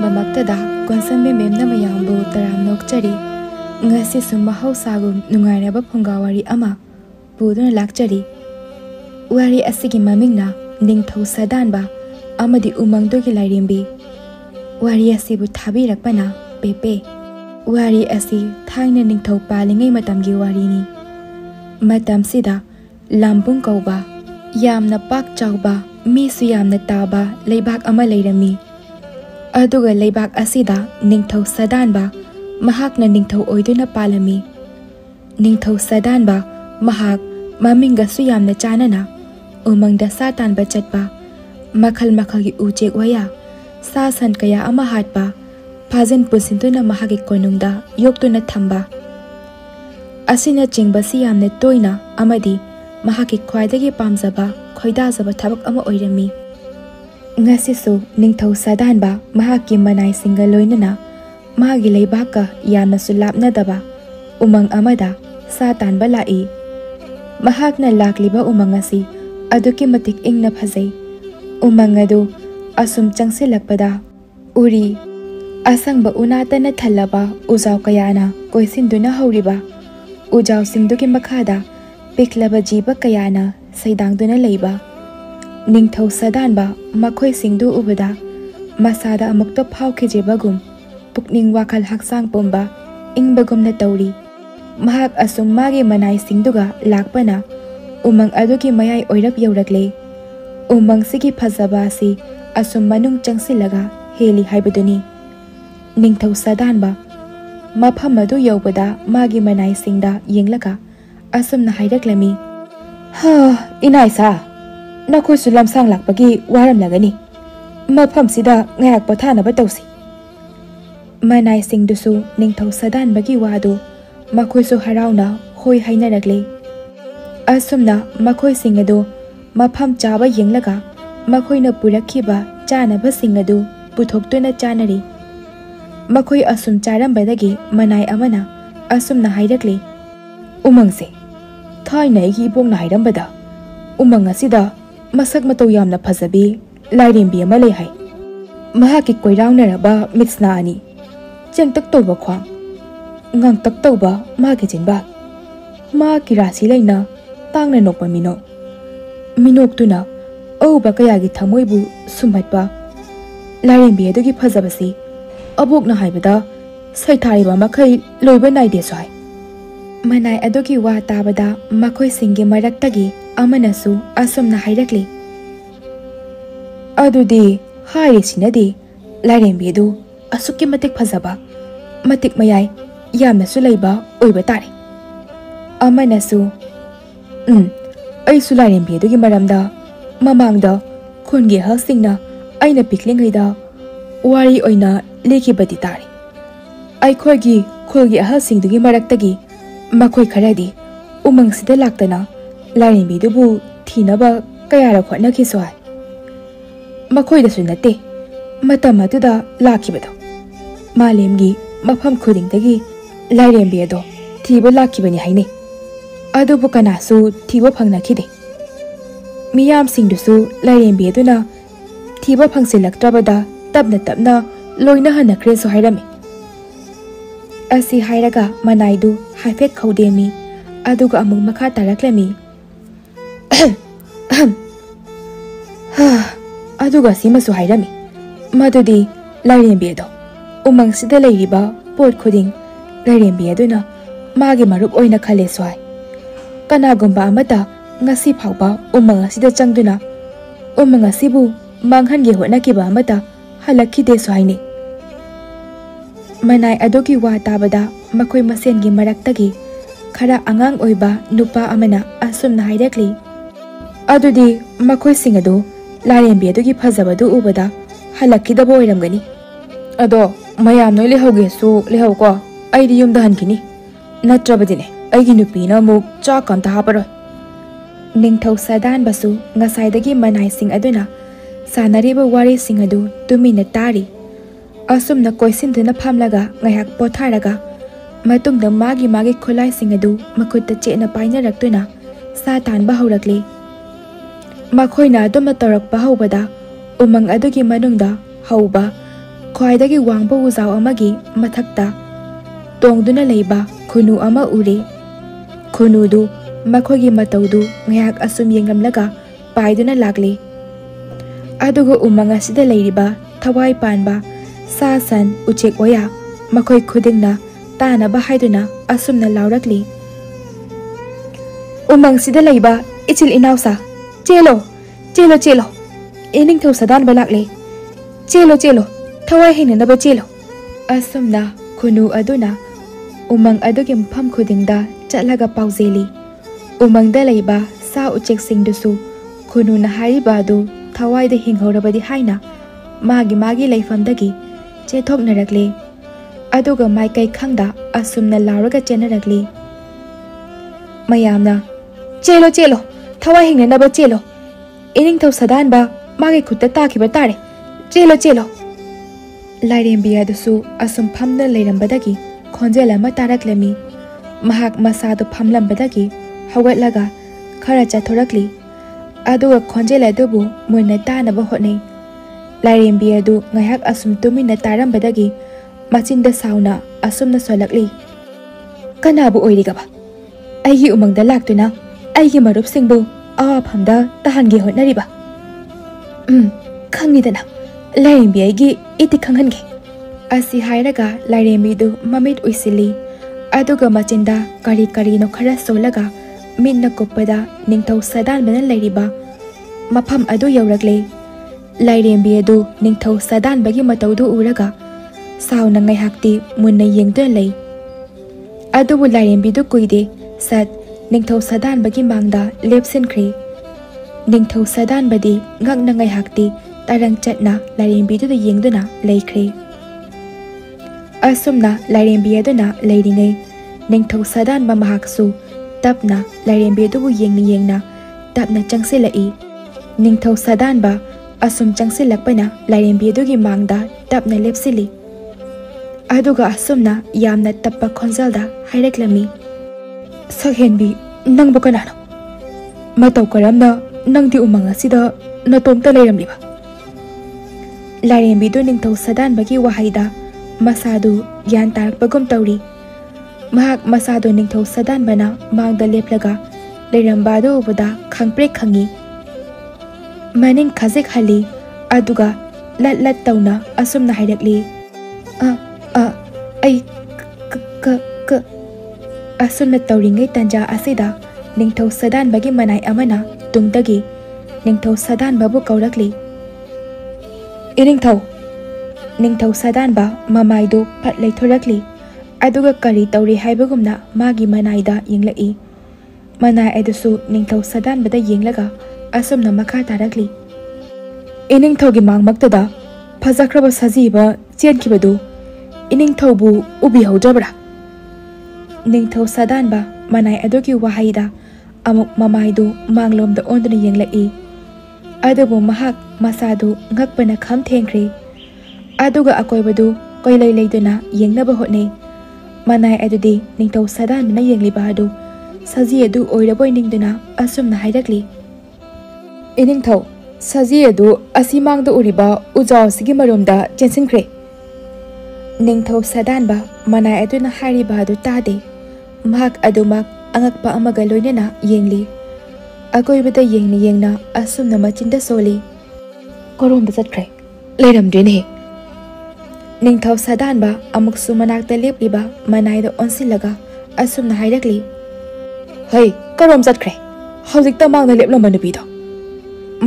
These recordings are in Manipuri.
ममक्तदा कोनसम्बे मेमना मयामबु तराम नोकचरी ngasi sumahau sagum nungairaba phungawari ama buduna lakchari wari asigi mamingna ningthau sadanba amadi umangdogi lairimbi wari asibu thabirakpana pepe wari asi thaina ningthau palingai matamgi warini matamsida lambung kauba yamna pak chauba mi su yamna taba leibak ama leirami aduga leibak asida ningthau sadanba mahakna ningthau oiduna palami ningthau sadanba mahak maminga su yamna chanana umangda satan ba chatpa makhal makhagi ujek waya sa san kaya ama hatpa phajan pusintuna mahagi konungda yoktuna thamba asina chingbasi yamna toina amadi mahaki khwaidagi pamjaba khoidajaba thabak ama oirami ngasi su ningthau sadanba mahaki manai singa loinana mahagi leibaka yamna sulapna daba umang amada satan ba lai mahakna lakliba umang asi aduki matik ingna phajai umang adu asum changsilakpada uri asangba unatana thalaba ujaw kayana koisinduna hauriba ujaw singduki makhada piklaba jiba kayana saidangduna leiba ningthau sadanba makhoi singdu ubada masada amukta phaukhijebagum pukning wakal haksang pomba ingbagumna tauri mahak asum magi manai singduga lakpana umang aduki mayai oirap yaurakle umang sigi phajaba si asum manung changsilaga heli haibaduni ningthau sadanba mapham adu yaubada magi manai singda yenglaga asumna haidaklami ha inaisa nakhoi sulam sang lakpagi waram lagani mapham sida ngayak pathana ba tausi manai singdusu ningthau sadanbagi wadu makhoi su harauna hoi hainaragle asumna makhoi singadu mapham chaba yenglaga makhoina purakhiba chanaba singadu puthoktuna chanari makhoi asum charambadagi manai amana asumna hairakle umangse thainai gi bongna hairambada umang asida masak matau yamna phajabi lairimbi ama lei hai mahaki koiraunaraba mitsna ani cheng tak toba khwang ngang tak toba ma ke jinba ma ki rasi leina tangna nokpa minok tuna au ba kaya gi thamoi bu sumhatpa lairimbi adugi phajabasi abok na haibada saithari ba makhai loiba nai de sai manai adugi wa tabada makhoi singi maraktagi amanasu asumna hairakli adudi hairi sinadi lairimbi du asuki matik phajaba matik mayai yamna su leiba oiba tare amanasu ai su lairimbi dugi maramda mamangda khungi hasingna aina piklingaida wari oina lekibadi tare ai khogi khulgi ahasingdugi maraktagi makhoi kharadi umangsida laktana lairimbi dubu thinaba kayara khotna khisoi makhoi da sunate matam aduda lakhibado malemgi mafam khudingdagi lairimbi ado thiba lakhibani haine adubu kanasu thiba phangnakhide miyam singdusu lairimbi aduna thiba phangsilaktrabada tabna loina hanakhre so hairami asi hairaga manaidu haifet khaudemi aduga amung makha taraklami aduga simasu hairami madudi lairimbi ado umang sida leiriba pot khuding lairimbi aduna magi marup oina khale swai kanagumba amata ngasi phauba umang asida changduna umang asibu manghan ge hona kiba amata halakhi de swaini manai adogi wa tabada makhoi masengi maraktagi khara angang oiba nupa amana asumna hairakli adudi makhoi singadu lairimbi adogi phajabadu ubada halakhi da boiramgani ado mayam noi lehoge su lehoko aidi yumda hankini natrabadine aigi nupina muk cha kamta haparoi ningthau sadan basu ngasaidagi manai sing aduna sanariba wari sing adu tumina tari asumna koisinduna phamlaga ngayak potharaga matungda magi khulai sing adu makutta chena paina raktuna sa tan ba haurakle makhoina adumna tarak ba haubada umang adugi manungda hauba ख्वाइदगी वांगबा उजाव अमगी मथक्ता तोंगदुना लेबा खुनु अमा उरे खुनुदु मखोगी मतौदु ngyak asum yengamlaga paiduna lagle adugo umanga sida leiriba thawai panba sa san uchek oya makhoi khudingna tana ba haiduna asumna laurakli umang sida leiba ichil inausa chelo chelo chelo ening thau sadan balakle chelo chelo thawai hina na ba chelo asumna khunu aduna umang adugi mpham khudingda chatlaga pauzeli umang da leiba sa uchek singdusu khunu na hariba du thawai de hinghorabadi haina magi leifamdagi chethoknarakle aduga maikai khangda asumna lauraga chenarakle mayamna chelo chelo thawai hingna na ba chelo ening thau sadan ba magi khutta takhiba tare chelo chelo lairembiya dusu asum phamna leirambadagi khonjel ama taraklami mahak masadu phamlambadagi hawatlaga khara chathorakli aduga khonjel adubu moina tanaba hotnei lairembi adu ngayak asum tumina tarambadagi machinda sauna asumna solakli kanabu oirigaba aigi umangda laktuna aigi marup singbu awa phamda tahangi hotnariba khangidana lairembi aigi iti khanghange asi hairaga lairembi du mamit uisili aduga machinda kari no khara solaga minna koppada ningthau sadan bana leiriba mafam adu yaurakle lairembi adu ningthau sadan bagi mataudu uraga sauna ngai hakti munna yengdun lei adubu lairembi du kuide sat ningthau sadan bagi mangda lepsin khri ningthau sadan badi ngakna ngai hakti tarang chatna lairembi du yengduna leikhre asumna lairembi aduna leiringai ningthau sadan ba mahaksu tapna lairembi du yengna tapna changsilai ningthau sadan ba asum changsilakpana lairembi du gi mangda tapna lepsili aduga asumna yamna tappa khonjalda haireklami sakhenbi nangbu kanano matau karamna nangdi umanga sida natomta leiramliba lairembi du ningthau sadan bagi wahaida masadu gyan tarakpagum tauri mahak masado ningthau sadan bana mangda leplaga leirambadu ubada khangpre khangi maning khajek hali aduga lat tauna asumna hairakli ai ka asumna tauringai tanja asida ningthau sadan bagi manai amana tungdagi ningthau sadan babu kaurakli ningthau sadan ba mamaidu phat leithorakli aduga kari tauri haibagumna magi manaida yenglai manai adusu ningthau sadan bada yenglaga asumna makha tarakli iningthau gi mangmaktada phajakraba sajiba chenkibadu iningthau bu ubi hojabra ningthau sadan ba manai adugi wahaida amuk mamaidu manglomda onduna yenglai adubu mahak masadu ngakpana kham thengkri aduga akoibadu koilai leiduna yengnaba hotnei manai adudi ningthau sadan na yengliba adu saji adu oiraboi ningduna asumna hairakli iningthau saji adu asimangda uriba ujau sigi marumda chensinkre ningthau sadan ba manai aduna hariba adu tade mahak adumak angakpa amaga loinana yengli akoibada yengna asumna machinda soli koromda chatkre leiramdrene ningthau sadan ba amuk sumanakta lepliba manaida onsilaga asumna hairakli hey karom chatkre hojik ta mangna leplamba nupido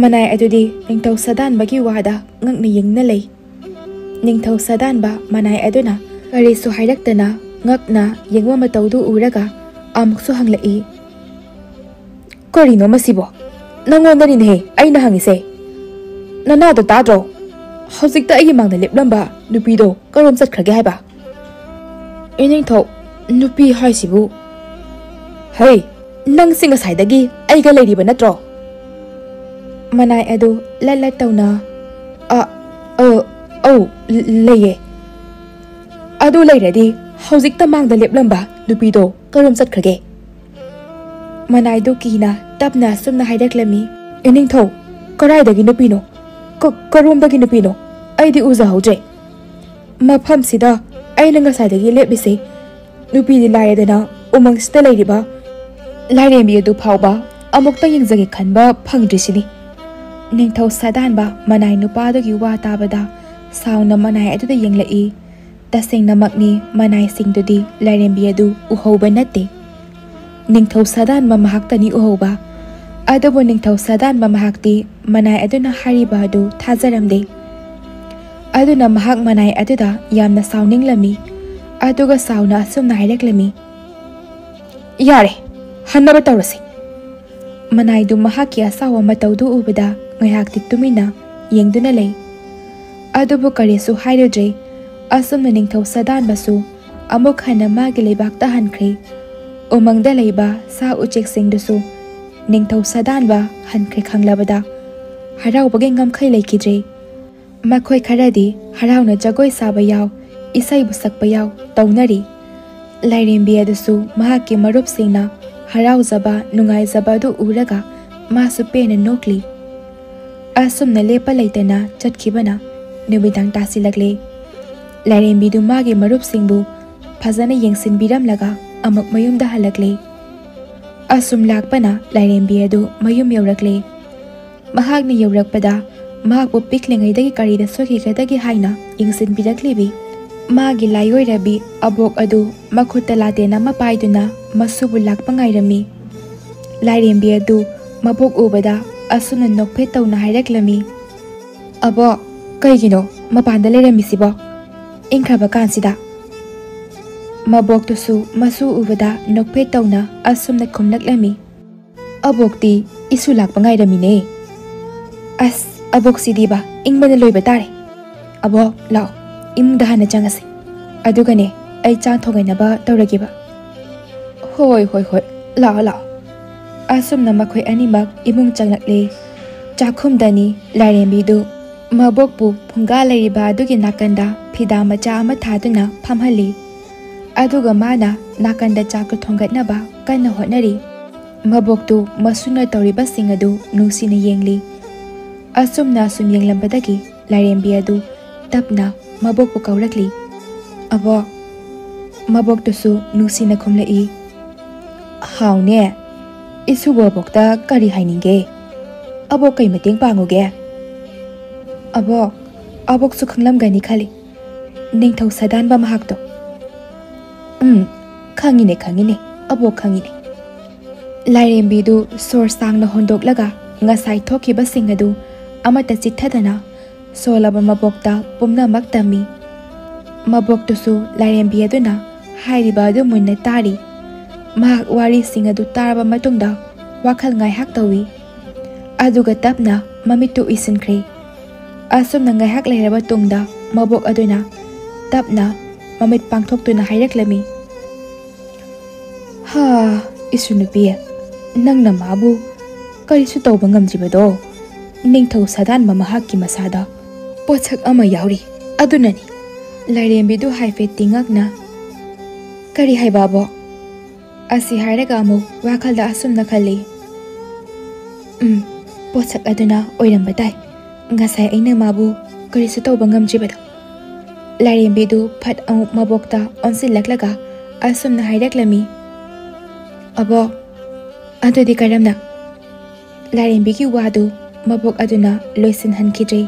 manai adudi ningthau sadan bagi wada ngakna yengna lei ningthau sadan ba manai aduna kari su hairaktana ngakna yengwa mataudu uraga amuk su hanglai korino masibo nangonda ni he aina hangise nana do tadro hojik ta agi mangna leplamba nupido karom chatkhage haiba iningthau nupi haisibu hey nang singa saidagi aiga leiriba natro manai adu lalla tauna leye adu leiradi hojik ta mangda leplamba nupido karom chatkhage manai du kina tapna sumna haidaklami iningthau karaidagi nupino karomdagi nupino aidi uza hojre ꯃꯐꯝꯁꯤꯗ ꯑꯩꯅ ꯉꯁꯥꯏꯗꯒꯤ ꯂꯦꯞꯂꯤꯁꯦ ꯅꯨꯄꯤꯗꯤ ꯂꯥꯏꯔꯗꯅ ꯎꯃꯪꯁꯤꯗ ꯂꯩꯔꯤꯕ ꯂꯥꯏꯔꯦꯝꯕꯤ ꯑꯗꯨ ꯐꯥꯎꯕ ꯑꯃꯨꯛꯇ ꯌꯦꯡꯖꯒꯦ ꯈꯟꯕ ꯐꯪꯗ꯭ꯔꯤꯁꯤꯅꯤ꯫ ꯅꯤꯡꯊꯧ ꯁꯥꯗꯥꯟꯕ ꯃꯅꯥꯏ ꯅꯨꯄꯥꯗꯨꯒꯤ ꯋꯥ ꯇꯥꯕꯗ ꯁꯥꯎꯅ ꯃꯅꯥꯏ ꯑꯗꯨꯗ ꯌꯦꯡꯂꯛꯏ꯫ ꯇꯁꯦꯡꯅꯃꯛꯅꯤ ꯃꯅꯥꯏꯁꯤꯡꯗꯨꯗꯤ ꯂꯥꯏꯔꯦꯝꯕꯤ ꯑꯗꯨ ꯎꯍꯧꯕ ꯅꯠꯇꯦ꯫ ꯅꯤꯡꯊꯧ ꯁꯥꯗꯥꯟꯕ ꯃꯍꯥꯛꯇꯅꯤ ꯎꯍꯧꯕ꯫ ꯑꯗꯨꯕꯨ ꯅꯤꯡꯊꯧ ꯁꯥꯗꯥꯟꯕ ꯃꯍꯥꯛꯇꯤ ꯃꯅꯥꯏ ꯑꯗꯨꯅ ꯍꯥꯏꯔꯤꯕ ꯑꯗꯨ ꯊꯥꯖꯔꯝꯗꯦ꯫ ꯑꯗꯨꯅ ꯃꯍꯥꯛ ꯃꯅꯥꯏ ꯑꯗꯨꯗ ꯌꯥꯝꯅ ꯁꯥꯎꯅꯤꯡꯂꯝꯃꯤ꯫ ꯑꯗꯨꯒ ꯁꯥꯎꯅ ꯑꯁꯨꯝꯅ ꯍꯥꯏꯔꯛꯂꯝꯃꯤ, ꯌꯥꯔꯦ, ꯍꯟꯅꯕ ꯇꯧꯔꯁꯤ꯫ ꯃꯅꯥꯏꯗꯨ ꯃꯍꯥꯛꯀꯤ ꯑꯁꯥꯎꯕ ꯃꯇꯧꯗꯨ ꯎꯕꯗ ꯉꯥꯏꯍꯥꯛꯇꯤ ꯇꯨꯃꯤꯟꯅ ꯌꯦꯡꯗꯨꯅ ꯂꯩ꯫ ꯑꯗꯨꯕꯨ ꯀꯔꯤꯁꯨ ꯍꯥꯏꯔꯨꯗ꯭ꯔꯦ꯫ ꯑꯁꯨꯝꯅ ꯅꯤꯡꯊꯧ ꯁꯥꯗꯥꯟꯕꯁꯨ ꯑꯃꯨꯛ ꯍꯟꯅ ꯃꯥꯒꯤ ꯂꯩꯕꯥꯛꯇ ꯍꯟꯈ꯭ꯔꯦ꯫ ꯎꯃꯪꯗ ꯂꯩꯕ ꯁꯥ ꯎꯆꯦꯛꯁꯤꯡꯗꯨꯁꯨ ꯅꯤꯡꯊꯧ ꯁꯥꯗꯥꯟꯕ ꯍꯟꯈ꯭ꯔꯦ ꯈꯪꯂꯕꯗ ꯍꯔꯥꯎꯕꯒꯤ ꯉꯝꯈꯩ ꯂꯩꯈꯤꯗ꯭ꯔꯦ꯫ ꯃꯈꯣꯏ ꯈꯔꯗꯤ ꯍꯔꯥꯎꯅ ꯖꯒꯣꯏ ꯁꯥꯕ ꯌꯥꯎ, ꯏꯁꯩꯕꯨ ꯁꯛꯄ ꯌꯥꯎ ꯇꯧꯅꯔꯤ꯫ ꯂꯥꯏꯔꯦꯝꯕꯤ ꯑꯗꯨꯁꯨ ꯃꯍꯥꯛꯀꯤ ꯃꯔꯨꯞꯁꯤꯡꯅ ꯍꯔꯥꯎꯖꯕ ꯅꯨꯡꯉꯥꯏꯖꯕ ꯑꯗꯨ ꯎꯔꯒ ꯃꯥꯁꯨ ꯄꯦꯟꯅ ꯅꯣꯛꯂꯤ꯫ ꯑꯁꯨꯝꯅ ꯂꯦꯞꯄ ꯂꯩꯇꯅ ꯆꯠꯈꯤꯕꯅ ꯅꯨꯃꯤꯗꯥꯡ ꯇꯥꯁꯤꯜꯂꯛꯂꯦ꯫ ꯂꯥꯏꯔꯦꯝꯕꯤꯗꯨ ꯃꯥꯒꯤ ꯃꯔꯨꯞꯁꯤꯡꯕꯨ ꯐꯖꯅ ꯌꯦꯡꯁꯤꯟꯕꯤꯔꯝꯂꯒ ꯑꯃꯨꯛ ꯃꯌꯨꯝꯗ ꯍꯜꯂꯛꯂꯦ꯫ ꯑꯁꯨꯝ ꯂꯥꯛꯄꯅ ꯂꯥꯏꯔꯦꯝꯕꯤ ꯑꯗꯨ ꯃꯌꯨꯝ ꯌꯧꯔꯛꯂꯦ꯫ ꯃꯍꯥꯛꯅ ꯌꯧꯔꯛꯄꯗ ꯃꯍꯥꯛꯄꯨ ꯄꯤꯛꯂꯤꯉꯩꯗꯒꯤ ꯀꯔꯤꯗ ꯁꯣꯏꯈꯤꯒꯗꯒꯦ ꯍꯥꯏꯅ ꯌꯦꯡꯁꯤꯟꯕꯤꯔꯛꯂꯤꯕꯤ ꯃꯥꯒꯤ ꯂꯥꯏꯑꯣꯏꯔꯕꯤ ꯑꯕꯣꯛ ꯑꯗꯨ ꯃꯈꯨꯠꯇ ꯂꯥꯇꯦꯟ ꯑꯃ ꯄꯥꯏꯗꯨꯅ ꯃꯁꯨꯕꯨ ꯂꯥꯛꯄ ꯉꯥꯏꯔꯝꯃꯤ꯫ ꯂꯥꯏꯔꯦꯝꯕꯤ ꯑꯗꯨ ꯃꯕꯣꯛ ꯎꯕꯗ ꯑꯁꯨꯝꯅ ꯅꯣꯛꯐꯦꯠ ꯇꯧꯅ ꯍꯥꯏꯔꯛꯂꯝꯃꯤ, ꯑꯕꯣꯛ, ꯀꯩꯒꯤꯅꯣ ꯃꯄꯥꯟꯗ ꯂꯩꯔꯝꯃꯤꯁꯤꯕꯣ ꯏꯪꯈ꯭ꯔꯕ ꯀꯥꯟꯁꯤꯗ? ꯃꯕꯣꯛꯇꯨꯁꯨ ꯃꯁꯨ ꯎꯕꯗ ꯅꯣꯛꯐꯦꯠ ꯇꯧꯅ ꯑꯁꯨꯝꯅ ꯈꯨꯝꯂꯛꯂꯝꯃꯤ, ꯑꯕꯣꯛꯇꯤ ꯏꯁꯨ ꯂꯥꯛꯄ ꯉꯥꯏꯔꯝꯃꯤꯅꯦ꯫ ꯑꯁ, ꯑꯕꯣꯛꯁꯤꯗꯤꯕ ꯏꯪꯕꯅ ꯂꯣꯏꯕ ꯇꯥꯔꯦ꯫ ꯑꯕꯣꯛ, ꯂꯥꯛꯑꯣ, ꯏꯃꯨꯡꯗ ꯍꯥꯟꯅ ꯆꯪꯉꯁꯤ, ꯑꯗꯨꯒꯅꯦ ꯑꯩ ꯆꯥꯛ ꯊꯣꯡꯉꯩꯅꯕ ꯇꯧꯔꯒꯦꯕ꯫ ꯍꯣꯏ ꯍꯣꯏ ꯍꯣꯏ, ꯂꯥꯛꯑꯣ ꯂꯥꯛꯑꯣ꯫ ꯑꯁꯨꯝꯅ ꯃꯈꯣꯏ ꯑꯅꯤꯃꯛ ꯏꯃꯨꯡ ꯆꯪꯂꯛꯂꯦ꯫ ꯆꯥꯛꯈꯨꯝꯗꯅꯤ ꯂꯥꯏꯔꯦꯝꯕꯤꯗꯨ ꯃꯕꯣꯛꯄꯨ ꯐꯨꯡꯒꯥ ꯂꯩꯔꯤꯕ ꯑꯗꯨꯒꯤ ꯅꯥꯀꯟꯗ ꯐꯤꯗꯥ ꯃꯆꯥ ꯑꯃ ꯊꯥꯗꯨꯅ ꯐꯝꯍꯜꯂꯤ꯫ ꯑꯗꯨꯒ ꯃꯥꯅ ꯅꯥꯀꯟꯗ ꯆꯥꯛꯇꯨ ꯊꯣꯡꯒꯠꯅꯕ ꯀꯟꯅ ꯍꯣꯠꯅꯔꯤ꯫ ꯃꯕꯣꯛꯇꯨ ꯃꯁꯨꯅ ꯇꯧꯔꯤꯕꯁꯤꯡ ꯑꯗꯨ ꯅꯨꯡꯁꯤꯅ ꯌꯦꯡꯂꯤ꯫ ꯑꯁꯨꯝꯅ ꯑꯁꯨꯝ ꯌꯦꯡꯂꯝꯕꯗꯒꯤ ꯂꯥꯏꯔꯦꯝꯕꯤ ꯑꯗꯨ ꯇꯞꯅ ꯃꯕꯣꯛꯄꯨ ꯀꯧꯔꯛꯂꯤ, ꯑꯕꯣꯛ꯫ ꯃꯕꯣꯛꯇꯨꯁꯨ ꯅꯨꯡꯁꯤꯅ ꯈꯨꯝꯂꯛꯏ, ꯍꯥꯎꯅꯦ, ꯏꯁꯨꯕꯨ ꯑꯕꯣꯛꯇ ꯀꯔꯤ ꯍꯥꯏꯅꯤꯡꯒꯦ? ꯑꯕꯣꯛ ꯀꯩ ꯃꯇꯦꯡ ꯄꯥꯡꯉꯨꯒꯦ? ꯑꯕꯣꯛ, ꯑꯕꯣꯛꯁꯨ ꯈꯪꯂꯝꯒꯅꯤ ꯈꯜꯂꯤ, ꯅꯤꯡꯊꯧ ꯁꯥꯗꯥꯟꯕ ꯃꯍꯥꯛꯇꯣ꯫ ꯈꯪꯉꯤꯅꯦ ꯈꯪꯉꯤꯅꯦ, ꯑꯕꯣꯛ ꯈꯪꯉꯤꯅꯦ꯫ ꯂꯥꯏꯔꯦꯝꯕꯤꯗꯨ ꯁꯣꯔ ꯁꯥꯡꯅ ꯍꯣꯟꯗꯣꯛꯂꯒ ꯉꯁꯥꯏ ꯊꯣꯛꯈꯤꯕꯁꯤꯡ ꯑꯗꯨ ꯑꯃꯠꯇ ꯆꯤꯠꯊꯗꯅ ꯁꯣꯜꯂꯕ ꯃꯕꯣꯛꯇ ꯄꯨꯝꯅꯃꯛ ꯇꯝꯃꯤ꯫ ꯃꯕꯣꯛꯇꯨꯁꯨ ꯂꯥꯏꯔꯦꯝꯕꯤ ꯑꯗꯨꯅ ꯍꯥꯏꯔꯤꯕ ꯑꯗꯨ ꯃꯨꯟꯅ ꯇꯥꯔꯤ꯫ ꯃꯍꯥꯛ ꯋꯥꯔꯤꯁꯤꯡ ꯑꯗꯨ ꯇꯥꯔꯕ ꯃꯇꯨꯡꯗ ꯋꯥꯈꯜ ꯉꯥꯏꯍꯥꯛ ꯇꯧꯏ꯫ ꯑꯗꯨꯒ ꯇꯞꯅ ꯃꯃꯤꯠꯇꯨ ꯎꯏꯁꯤꯟꯈ꯭ꯔꯦ꯫ ꯑꯁꯨꯝꯅ ꯉꯥꯏꯍꯥꯛ ꯂꯩꯔꯕ ꯇꯨꯡꯗ ꯃꯕꯣꯛ ꯑꯗꯨꯅ ꯇꯞꯅ ꯃꯃꯤꯠ ꯄꯥꯡꯊꯣꯛꯇꯨꯅ ꯍꯥꯏꯔꯛꯂꯝꯃꯤ, ꯍꯥ, ꯏꯁꯨ ꯅꯨꯄꯤ, ꯅꯪꯅ ꯃꯥꯕꯨ ꯀꯔꯤꯁꯨ ꯇꯧꯕ ꯉꯝꯗ꯭ꯔꯤꯕꯗꯣ ꯅꯤꯡꯊꯧ ꯁꯥꯗꯥꯟꯕ ꯃꯍꯥꯛꯀꯤ ꯃꯁꯥꯗ ꯄꯣꯠꯁꯛ ꯑꯃ ꯌꯥꯎꯔꯤ, ꯑꯗꯨꯅꯅꯤ꯫ ꯂꯥꯏꯔꯦꯝꯕꯤꯗꯨ ꯍꯥꯏꯐꯦꯠ ꯇꯤꯡꯉꯛꯅ, ꯀꯔꯤ ꯍꯥꯏꯕ ꯑꯕꯣꯛ? ꯑꯁꯤ ꯍꯥꯏꯔꯒ ꯑꯃꯨꯛ ꯋꯥꯈꯜꯗ ꯑꯁꯨꯝꯅ ꯈꯜꯂꯤ, ꯄꯣꯠꯁꯛ ꯑꯗꯨꯅ ꯑꯣꯏꯔꯝꯕ ꯇꯥꯏ ꯉꯁꯥꯏ ꯑꯩꯅ ꯃꯥꯕꯨ ꯀꯔꯤꯁꯨ ꯇꯧꯕ ꯉꯝꯗ꯭ꯔꯤꯕꯗꯣ꯫ ꯂꯥꯏꯔꯦꯝꯕꯤꯗꯨ ꯐꯠ ꯑꯃꯨꯛ ꯃꯕꯣꯛꯇ ꯑꯣꯟꯁꯤꯜꯂꯛꯂꯒ ꯑꯁꯨꯝꯅ ꯍꯥꯏꯔꯛꯂꯝꯃꯤ, ꯑꯕꯣꯛ, ꯑꯗꯨꯗꯤ ꯀꯔꯝꯅ? ꯂꯥꯏꯔꯦꯝꯕꯤꯒꯤ ꯋꯥꯗꯨ ꯃꯕꯣꯛ ꯑꯗꯨꯅ ꯂꯣꯏꯁꯤꯟꯍꯟꯈꯤꯗ꯭ꯔꯦ꯫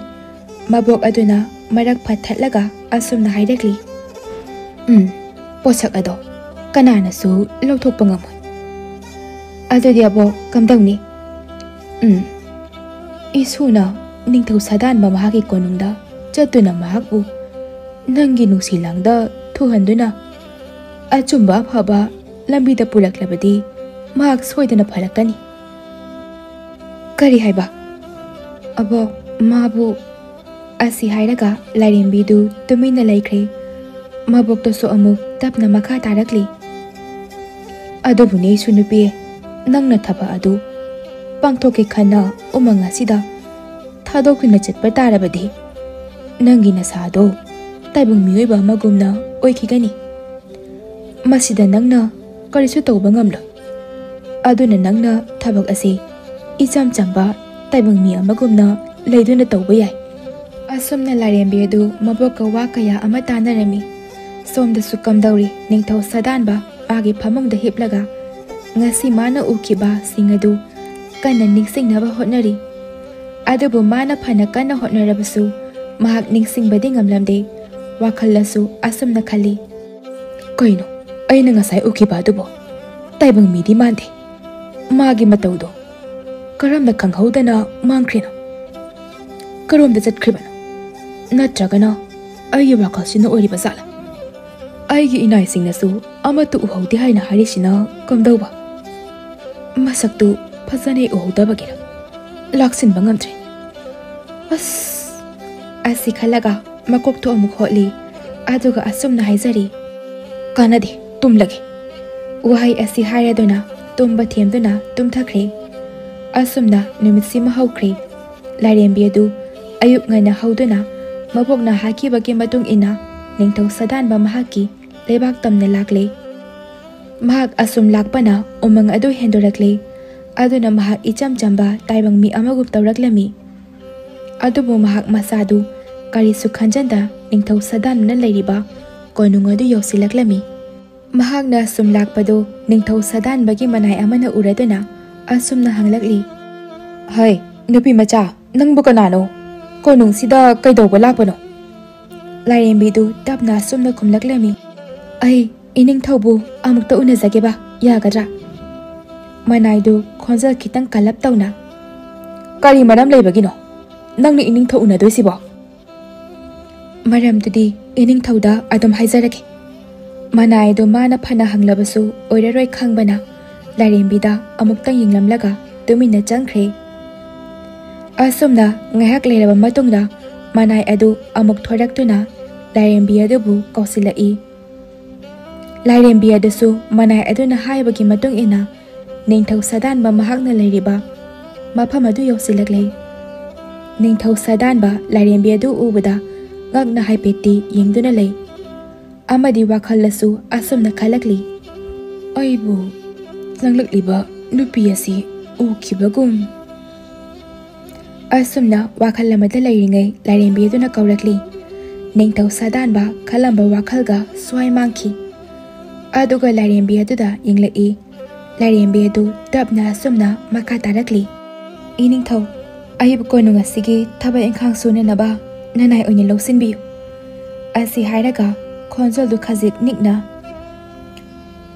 ꯃꯕꯣꯛ ꯑꯗꯨꯅ ꯃꯔꯛ ꯐꯠꯊꯠꯂꯒ ꯑꯁꯨꯝꯅ ꯍꯥꯏꯔꯛꯂꯤ, ꯄꯣꯠꯁꯛ ꯑꯗꯣ ꯀꯅꯥꯅꯁꯨ ꯂꯧꯊꯣꯛꯄ ꯉꯝꯃꯣꯏ꯫ ꯑꯗꯨꯗꯤ ꯑꯕꯣꯛ ꯀꯝꯗꯧꯅꯤ? ꯏꯁꯨꯅ ꯅꯤꯡꯊꯧ ꯁꯥꯗꯥꯟꯕ ꯃꯍꯥꯛꯀꯤ ꯀꯣꯅꯨꯡꯗ ꯆꯠꯇꯨꯅ ꯃꯍꯥꯛꯄꯨ ꯅꯪꯒꯤ ꯅꯨꯡꯁꯤꯂꯥꯡꯗ ꯊꯨꯍꯟꯗꯨꯅ ꯑꯆꯨꯝꯕ ꯑꯐꯕ ꯂꯝꯕꯤꯗ ꯄꯨꯔꯛꯂꯕꯗꯤ ꯃꯍꯥꯛ ꯁꯣꯏꯗꯅ ꯐꯔꯛꯀꯅꯤ꯫ ꯀꯔꯤ ꯍꯥꯏꯕ? ꯑꯕꯣꯛ, ꯃꯥꯕꯨ… ꯑꯁꯤ ꯍꯥꯏꯔꯒ ꯂꯥꯏꯔꯦꯝꯕꯤꯗꯨ ꯇꯨꯃꯤꯟꯅ ꯂꯩꯈ꯭ꯔꯦ꯫ ꯃꯕꯣꯛꯇꯁꯨ ꯑꯃꯨꯛ ꯇꯞꯅ ꯃꯈꯥ ꯇꯥꯔꯛꯂꯤ, ꯑꯗꯨꯕꯨꯅꯦ ꯏꯁꯨ ꯅꯨꯄꯤ, ꯅꯪꯅ ꯊꯕꯛ ꯑꯗꯨ ꯄꯥꯡꯊꯣꯛꯀꯦ ꯈꯟꯅ ꯎꯃꯪ ꯑꯁꯤꯗ ꯊꯥꯗꯣꯛꯇꯨꯅ ꯆꯠꯄ ꯇꯥꯔꯕꯗꯤ ꯅꯪꯒꯤ ꯅꯁꯥꯗꯣ ꯇꯥꯏꯕꯪ ꯃꯤꯑꯣꯏꯕ ꯑꯃꯒꯨꯝꯅ ꯑꯣꯏꯈꯤꯒꯅꯤ꯫ ꯃꯁꯤꯗ ꯅꯪꯅ ꯀꯔꯤꯁꯨ ꯇꯧꯕ ꯉꯝꯂꯣꯏ꯫ ꯑꯗꯨꯅ ꯅꯪꯅ ꯊꯕꯛ ꯑꯁꯤ ꯏꯆꯝ ꯆꯝꯕ ꯇꯥꯏꯕꯪ ꯃꯤ ꯑꯃꯒꯨꯝꯅ ꯂꯩꯗꯨꯅ ꯇꯧꯕ ꯌꯥꯏ꯫ असुमना लारेंबी अदु मबोक वा कया अमा तानरमी सोमदसु कमदौरी निंगथौ सदानबा आगे फमंगदा हिपलगा ngasi mana ukiba singadu kana ningsingnaba hotnari adubu mana phana kana hotnarabasu mahak ningsingbadi ngamlamde wakhallasu asumna khali koino aina ngasai ukiba adubo taibang midi mande magi mataudo karamda khanghaudana mangkhrino karomda chatkribana natragana ayi wakhalsina oriba sala aigi inai singnasu amatu uhauti haina harisina kamdauba masaktu phajane uhudabagera laksin bangamtre asi khalaga makok to amuk holi aduga asumna haizari kanade tumlage wahai asi hairaduna tumba themduna tumthakre asumna numitsi mahawkre lairembi adu ayuk ngana hauduna mabokna haki bagi matung ina ningthau sadan ba mahaki lebak tamne lakle mahak asum lakpana umang adu hendorakle aduna mahak icham chamba taibang mi amagup tawraklami adubu mahak masadu kari sukhanjanda ningthau sadan na leiriba konung adu yosilaklami mahak na asum lakpado ningthau sadan bagi manai amana uraduna asumna hanglakli hai nupi macha nangbu kanano konung sida kaidawba lakpano lairembi du tapna asumna khumlaklami ai ining thaubu amukta unazageba yagadra manaidu khonjal khitang kalap tawna kari maram leibagino nangni ining thau unadoisibo maram tudi ining thauda adum haizarake manaidu mana phana hanglabasu oiraroi khangbana lairembida amukta yinglamlaga tumina changkhre asumna ngahak leiraba matungda manai adu amuk thoraktuna lairembi adubu kausilai lairembi adasu manai aduna haibagi matung ina ningthau sadan ba mahakna leiriba mafam adu yosilaklei ningthau sadan ba lairembi adu ubada ngakna haipeti yengduna lei amadi wakhallasu asumna khalakli aibu langlakliba nupi asi ukibagum asumna wakhallamada leiringai lairembi aduna kaurakli ningthau sadan ba khalamba wakhalga swai mangki aduga lairembi aduda yinglai lairembi adu tapna asumna makha tarakli iningthau ayib konung asigi thaba engkhang sunenaba nanai oine losinbiu asi hairaga khonjol du khajik nikna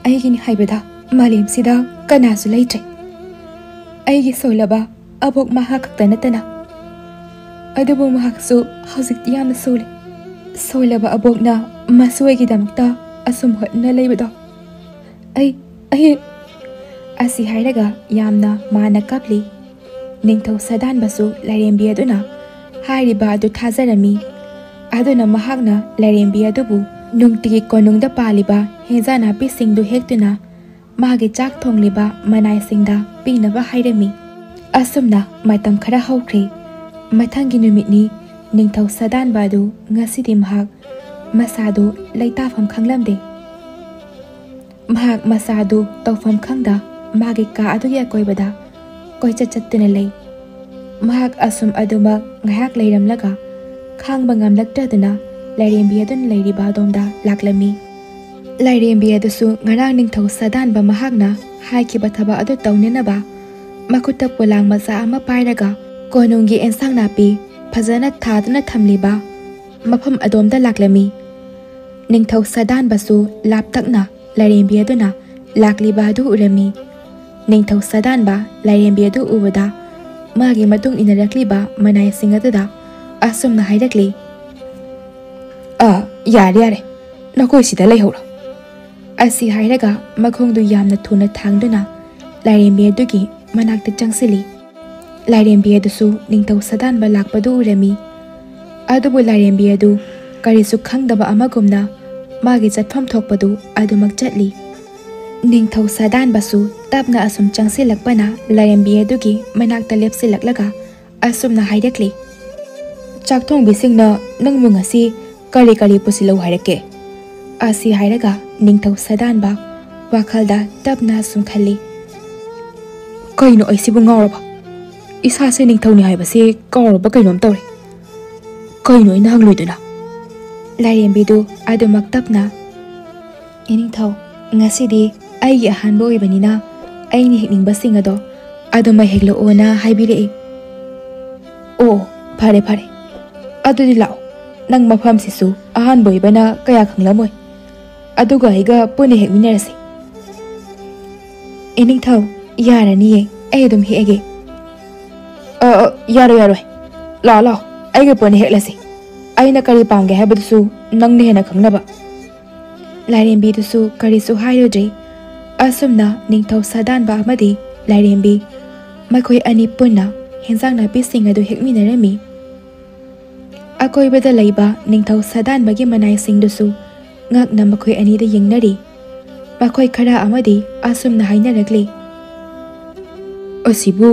aigini haibada malem sida kana su leitre aigi soilaba abok maha khaktanatana adubu mahak su hojik yamna sole soilaba abokna masuegi damakta asum hotna leibado ai asi hairaga yamna mana kapli ningthau sadan basu lairembi aduna hairiba adu thazarami aduna mahakna lairembi adubu nungtigi konungda paliba hejana pi singdu hektuna magi chak thongliba manai singda pinaba hairami asumna matam khara hawkhre mathangi numitni ningthau sadan badu ngasidi mahak masadu leitafam khanglamde mahak masadu tawfam khangda magi ka adu ya koibada koicha chattuna lei mahak asum aduma ngayak leiramlaga khangba ngamlaktaduna lairembi adun leiriba domda laklami lairembi adusu ngarang ningthau sadan ba mahakna haikiba thaba adu tawnenaba makutta polang macha ama pairaga konungi ensang napi phajana thaduna thamliba mafam adomda laklami ningthau sadan basu laptakna lairembi aduna lakliba adu urami ningthau sadan ba lairembi adu ubada magi matung inarakliba manai singaduda asumna hairakli yare nakoi sida leihora asi hairaga makhongdu yamna thuna thangduna lairembi adugi manakta changsili lairembi adusu ningthau sadan ba lakpadu urami adubu lairembi adu karisu khangdaba amagumna magi chatpham thokpadu adumak chatli ningthau sadan basu tapna asum changsilakpana lairembi adugi manakta lepsilaklaga asumna hairakli chakthong bisingna nangmu ngasi kari kari pusilo hairake asi hairaga ningthau sadan ba wakhalda tapna sum khali kaino aisibu ngawraba isa se ningthau ni haibase kawraba kainom tawre ꯀꯩꯅꯣ ꯑꯩꯅ ꯍꯪꯂꯣꯏꯗꯅ? ꯂꯥꯏꯔꯦꯝꯕꯤꯗꯨ ꯑꯗꯨꯃꯛ ꯇꯞꯅ ꯏꯅꯤꯡꯊꯧ ꯉꯁꯤꯗꯤ ꯑꯩꯒꯤ ꯑꯍꯥꯟꯕ ꯑꯣꯏꯕꯅꯤꯅ ꯑꯩꯅ ꯍꯦꯛꯅꯤꯡꯕꯁꯤꯡ ꯑꯗꯣ ꯑꯗꯨꯃꯛ ꯍꯦꯛꯂꯛꯑꯣꯅ ꯍꯥꯏꯕꯤꯔꯛꯏ꯫ ꯑꯣ ꯐꯔꯦ ꯐꯔꯦ ꯑꯗꯨꯗꯤ ꯂꯥꯛꯑꯣ, ꯅꯪ ꯃꯐꯝꯁꯤꯁꯨ ꯑꯍꯥꯟꯕ ꯑꯣꯏꯕꯅ ꯀꯌꯥ ꯈꯪꯂꯝꯃꯣꯏ, ꯑꯗꯨꯒ ꯑꯩꯒ ꯄꯨꯟꯅ ꯍꯦꯛꯃꯤꯟꯅꯔꯁꯤ꯫ ꯏꯅꯤꯡꯊꯧ ꯌꯥꯔꯅꯤꯌꯦ, ꯑꯩ ꯑꯗꯨꯝ ꯍꯦꯛꯑꯒꯦ꯫ ꯌꯥꯔꯣꯏ ꯌꯥꯔꯣꯏ, ꯂꯥꯛꯑꯣ ꯂꯥꯛꯑꯣ ꯑꯩꯒ ꯄꯨꯟꯅ ꯍꯦꯛꯂꯁꯤ, ꯑꯩꯅ ꯀꯔꯤ ꯄꯥꯝꯒꯦ ꯍꯥꯏꯕꯗꯨꯁꯨ ꯅꯪꯅ ꯍꯦꯟꯅ ꯈꯪꯅꯕ꯫ ꯂꯥꯏꯔꯦꯝꯕꯤꯗꯨꯁꯨ ꯀꯔꯤꯁꯨ ꯍꯥꯏꯔꯨꯗ꯭ꯔꯤ꯫ ꯑꯁꯨꯝꯅ ꯅꯤꯡꯊꯧ ꯁꯥꯗꯥꯟꯕ ꯑꯃꯗꯤ ꯂꯥꯏꯔꯦꯝꯕꯤ ꯃꯈꯣꯏ ꯑꯅꯤ ꯄꯨꯟꯅ ꯍꯦꯟꯖꯥꯡ ꯅꯥꯄꯤꯁꯤꯡ ꯑꯗꯨ ꯍꯦꯛꯃꯤꯟꯅꯔꯝꯃꯤ꯫ ꯑꯀꯣꯏꯕꯗ ꯂꯩꯕ ꯅꯤꯡꯊꯧ ꯁꯥꯗꯥꯟꯕꯒꯤ ꯃꯅꯥꯏꯁꯤꯡꯗꯨꯁꯨ ꯉꯛꯅ ꯃꯈꯣꯏ ꯑꯅꯤꯗ ꯌꯦꯡꯅꯔꯤ꯫ ꯃꯈꯣꯏ ꯈꯔ ꯑꯃꯗꯤ ꯑꯁꯨꯝꯅ ꯍꯥꯏꯅꯔꯛꯂꯤ, ꯑꯁꯤꯕꯨ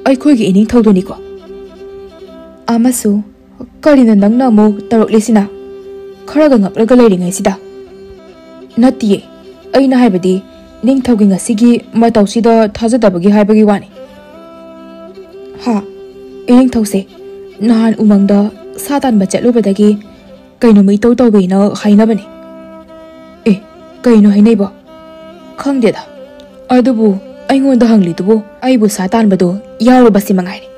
ꯑꯩꯈꯣꯏꯒꯤ ꯏꯅꯤꯡꯊꯧꯗꯨꯅꯤꯀꯣ? ꯑꯃꯁꯨ ꯀꯔꯤꯅꯣ ꯅꯪꯅ ꯑꯃꯨꯛ ꯇꯧꯔꯛꯂꯤꯁꯤꯅ, ꯈꯔꯒ ꯉꯛꯂꯒ ꯂꯩꯔꯤꯉꯩꯁꯤꯗ? ꯅꯠꯇꯤꯌꯦ, ꯑꯩꯅ ꯍꯥꯏꯕꯗꯤ ꯅꯤꯡꯊꯧꯒꯤ ꯉꯁꯤꯒꯤ ꯃꯇꯧꯁꯤꯗ ꯊꯥꯖꯗꯕꯒꯤ ꯍꯥꯏꯕꯒꯤ ꯋꯥꯅꯤ꯫ ꯍꯥ, ꯏꯅꯤꯡꯊꯧꯁꯦ ꯅꯍꯥꯟ ꯎꯃꯪꯗ ꯁꯥ ꯇꯥꯟꯕ ꯆꯠꯂꯨꯕꯗꯒꯤ ꯀꯩꯅꯣꯝ ꯏꯇꯧ ꯇꯧꯋꯦꯅ ꯍꯥꯏꯅꯕꯅꯦ꯫ ꯑꯦ, ꯀꯩꯅꯣ ꯍꯥꯏꯅꯩꯕꯣ? ꯈꯪꯗꯦꯗ, ꯑꯗꯨꯕꯨ ꯑꯩꯉꯣꯟꯗ ꯍꯪꯂꯤꯗꯨꯕꯨ ꯑꯩꯕꯨ ꯁꯥ ꯇꯥꯟꯕꯗꯣ ꯌꯥꯎꯔꯕꯁꯤ ꯃꯉꯥꯏꯔꯦ꯫